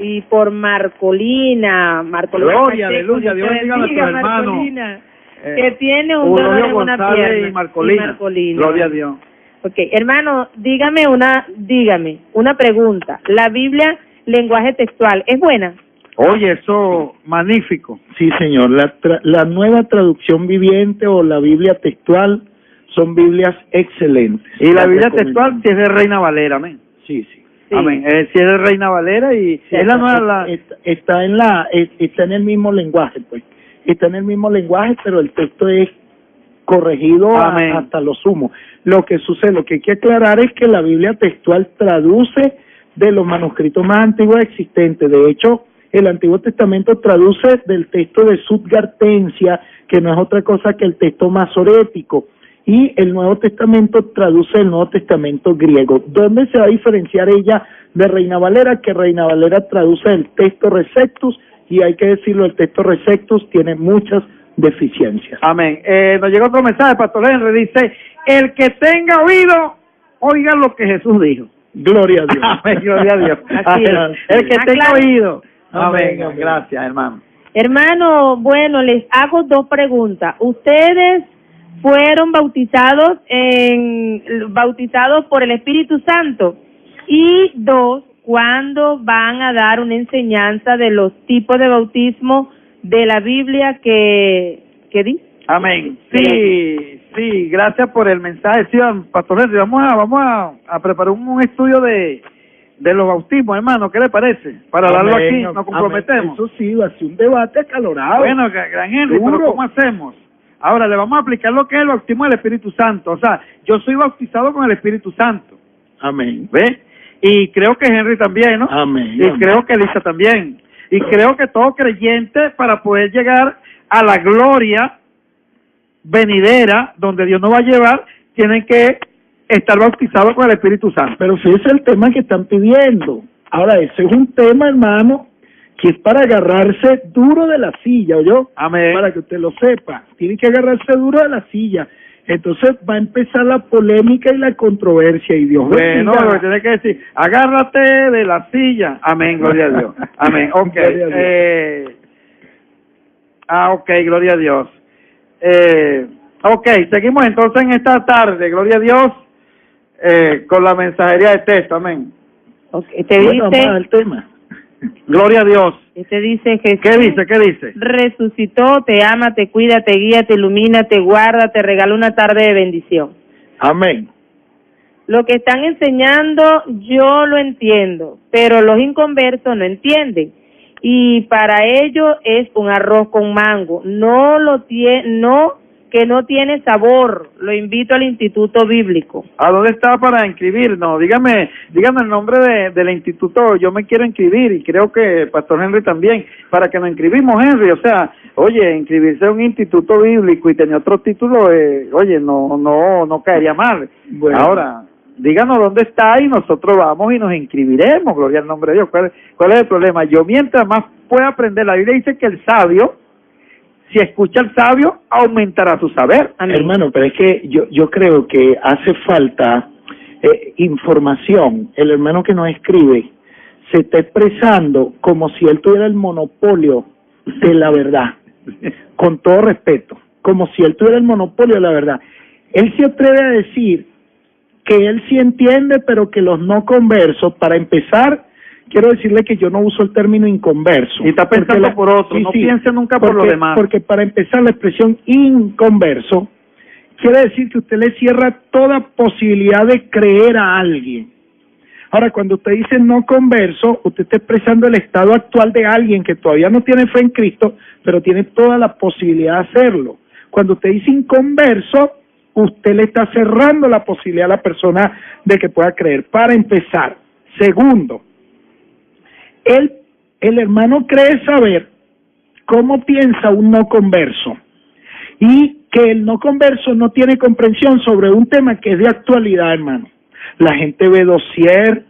y por Marcolina Gloria, Pacheco, aleluya, Dios bendiga a nuestros hermanos. Marcolina, que tiene un dolor Eulogio en una González pierna. y Marcolina. Gloria a Dios. Okay, hermano, dígame una pregunta. La Biblia, lenguaje textual, ¿es buena? Oye, eso, magnífico. Sí, señor. La nueva traducción viviente o la Biblia textual son Biblias excelentes. Y la Biblia recomiendo. textual si es de Reina Valera, amén. Sí. Sí. Amén. Si es de Reina Valera y Sí, es la nueva... está en el mismo lenguaje, pues. Está en el mismo lenguaje, pero el texto es corregido Amén. hasta lo sumo. Lo que sucede, lo que hay que aclarar es que la Biblia textual traduce de los manuscritos más antiguos existentes. De hecho, el Antiguo Testamento traduce del texto de Sudgartensia, que no es otra cosa que el texto masorético, y el Nuevo Testamento traduce el Nuevo Testamento griego. ¿Dónde se va a diferenciar ella de Reina Valera? Que Reina Valera traduce el texto Receptus, y hay que decirlo, el texto Receptus tiene muchas deficiencias. Amén. Nos llega otro mensaje, Pastor Henry, dice, el que tenga oído, oiga lo que Jesús dijo. Gloria a Dios. Amén, gloria a Dios. Así es. El que tenga Aclaro. oído. Amén, Amén. Gracias, hermano. Hermano, bueno, les hago dos preguntas. ¿Ustedes fueron bautizados por el Espíritu Santo? Y dos, ¿cuándo van a dar una enseñanza de los tipos de bautismo de la Biblia que dice? Amén. Sí, gracias por el mensaje. Sí, Pastor Henry, vamos a preparar un estudio de los bautismos, hermano. ¿Qué le parece? Para darlo aquí, nos comprometemos. Eso sí, va a ser un debate acalorado. Bueno, gran Henry, pero ¿cómo hacemos? Ahora le vamos a aplicar lo que es el bautismo del Espíritu Santo. O sea, yo soy bautizado con el Espíritu Santo. Amén. ¿Ve? Y creo que Henry también, ¿no? Amén. Y creo que Elisa también. Y creo que todo creyente, para poder llegar a la gloria venidera, donde Dios nos va a llevar, tienen que estar bautizados con el Espíritu Santo. Pero fíjese el tema que están pidiendo. Ahora, ese es un tema, hermano, que es para agarrarse duro de la silla, ¿oyó? Amén. Para que usted lo sepa. Tiene que agarrarse duro de la silla. Entonces va a empezar la polémica y la controversia, y Dios Bueno, bendiga. lo que tiene que decir, agárrate de la silla. Amén, gloria a Dios. Amén, ok. Gloria a Dios. Ok, gloria a Dios. Ok, seguimos entonces en esta tarde, gloria a Dios, con la mensajería de texto, amén. Okay, te Bueno, vamos dice, al tema. Gloria a Dios. te dice Jesús. ¿Qué dice? ¿Qué dice? Resucitó, te ama, te cuida, te guía, te ilumina, te guarda, te regala una tarde de bendición. Amén. Lo que están enseñando yo lo entiendo, pero los inconversos no entienden. Y para ellos es un arroz con mango. Que no tiene sabor. Lo invito al Instituto Bíblico. ¿A dónde está para inscribirnos? Dígame el nombre del instituto. Yo me quiero inscribir y creo que Pastor Henry también, para que nos inscribimos, Henry. O sea, oye, inscribirse a un instituto bíblico y tener otro título, oye, no caería mal. Bueno. Ahora, díganos dónde está y nosotros vamos y nos inscribiremos, gloria al nombre de Dios. ¿Cuál es el problema? Yo mientras más pueda aprender, la Biblia dice que el sabio, si escucha al sabio, aumentará su saber. Amén. Hermano, pero es que yo creo que hace falta información. El hermano que nos escribe se está expresando como si él tuviera el monopolio de la verdad, con todo respeto, como si él tuviera el monopolio de la verdad. Él se atreve a decir que él sí entiende, pero que los no conversos, para empezar, quiero decirle que yo no uso el término inconverso. Y está pensando por otro, no piense nunca por lo demás. Porque para empezar, la expresión inconverso quiere decir que usted le cierra toda posibilidad de creer a alguien. Ahora, cuando usted dice no converso, usted está expresando el estado actual de alguien que todavía no tiene fe en Cristo, pero tiene toda la posibilidad de hacerlo. Cuando usted dice inconverso, usted le está cerrando la posibilidad a la persona de que pueda creer. Para empezar. Segundo, el hermano cree saber cómo piensa un no converso y que el no converso no tiene comprensión sobre un tema que es de actualidad, hermano. La gente ve dossier,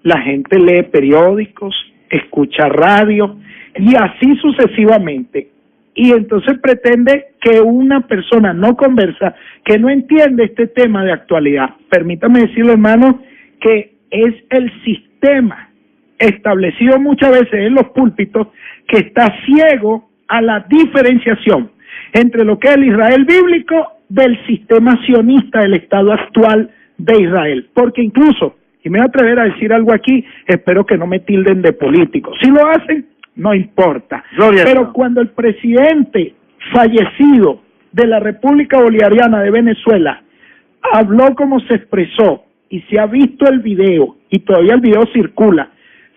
la gente lee periódicos, escucha radio y así sucesivamente. Y entonces pretende que una persona no conversa, que no entiende este tema de actualidad. Permítame decirle, hermano, que es el sistema establecido muchas veces en los púlpitos que está ciego a la diferenciación entre lo que es el Israel bíblico del sistema sionista del Estado actual de Israel. Porque incluso, y me voy a atrever a decir algo aquí, espero que no me tilden de político. Si lo hacen, no importa. Gloria a Pero Dios. cuando el presidente fallecido de la República Bolivariana de Venezuela habló como se expresó, y se ha visto el video, y todavía el video circula,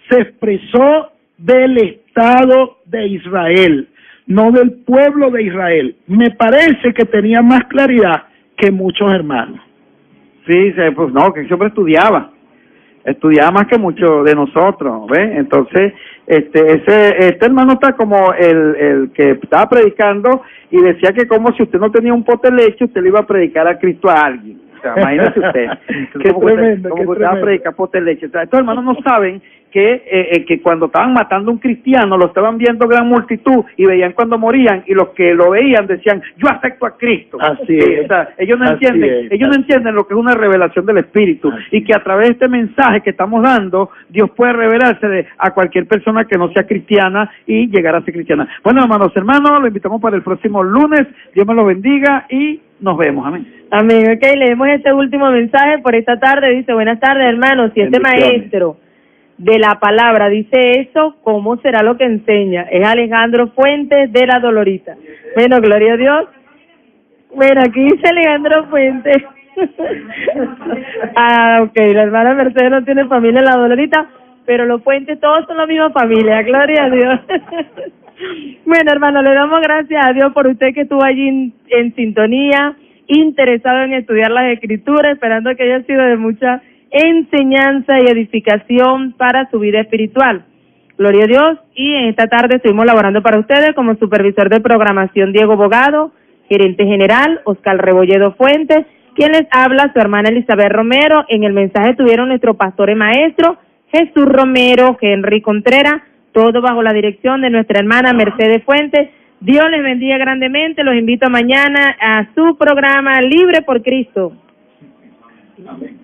se expresó del Estado de Israel, no del pueblo de Israel. Me parece que tenía más claridad que muchos hermanos. Sí, pues no, que siempre estudiaba más que muchos de nosotros, ¿ves? Entonces, este hermano está como el que estaba predicando y decía que como si usted no tenía un pote de leche, usted le iba a predicar a Cristo a alguien. O sea, imagínese usted. Qué tremendo, como que usted va a predicar pote de leche. O sea, estos hermanos no saben que cuando estaban matando a un cristiano, lo estaban viendo gran multitud y veían cuando morían, y los que lo veían decían, yo acepto a Cristo. Así es. O sea, ellos no entienden lo que es una revelación del Espíritu, y que a través de este mensaje que estamos dando, Dios puede revelarse a cualquier persona que no sea cristiana y llegar a ser cristiana. Bueno, hermanos, lo invitamos para el próximo lunes. Dios me lo bendiga y nos vemos. Amén. Amén. Ok, leemos este último mensaje por esta tarde. Dice, buenas tardes, hermanos. Si este maestro de la palabra dice eso, ¿cómo será lo que enseña? Es Alejandro Fuentes de La Dolorita. Bueno, gloria a Dios. Bueno, aquí dice Alejandro Fuentes. Ok, la hermana Mercedes no tiene familia en La Dolorita, pero los Fuentes todos son la misma familia, gloria a Dios. Bueno, hermano, le damos gracias a Dios por usted que estuvo allí en sintonía, interesado en estudiar las Escrituras, esperando que haya sido de mucha enseñanza y edificación para su vida espiritual. Gloria a Dios. Y en esta tarde estuvimos laborando para ustedes como supervisor de programación Diego Bogado, gerente general Oscar Rebolledo Fuentes, quien les habla su hermana Elizabeth Romero. En el mensaje tuvieron nuestro pastor y maestro Jesús Romero, Henry Contreras, todo bajo la dirección de nuestra hermana Mercedes Fuentes. Dios les bendiga grandemente. Los invito mañana a su programa Libre por Cristo. Amén.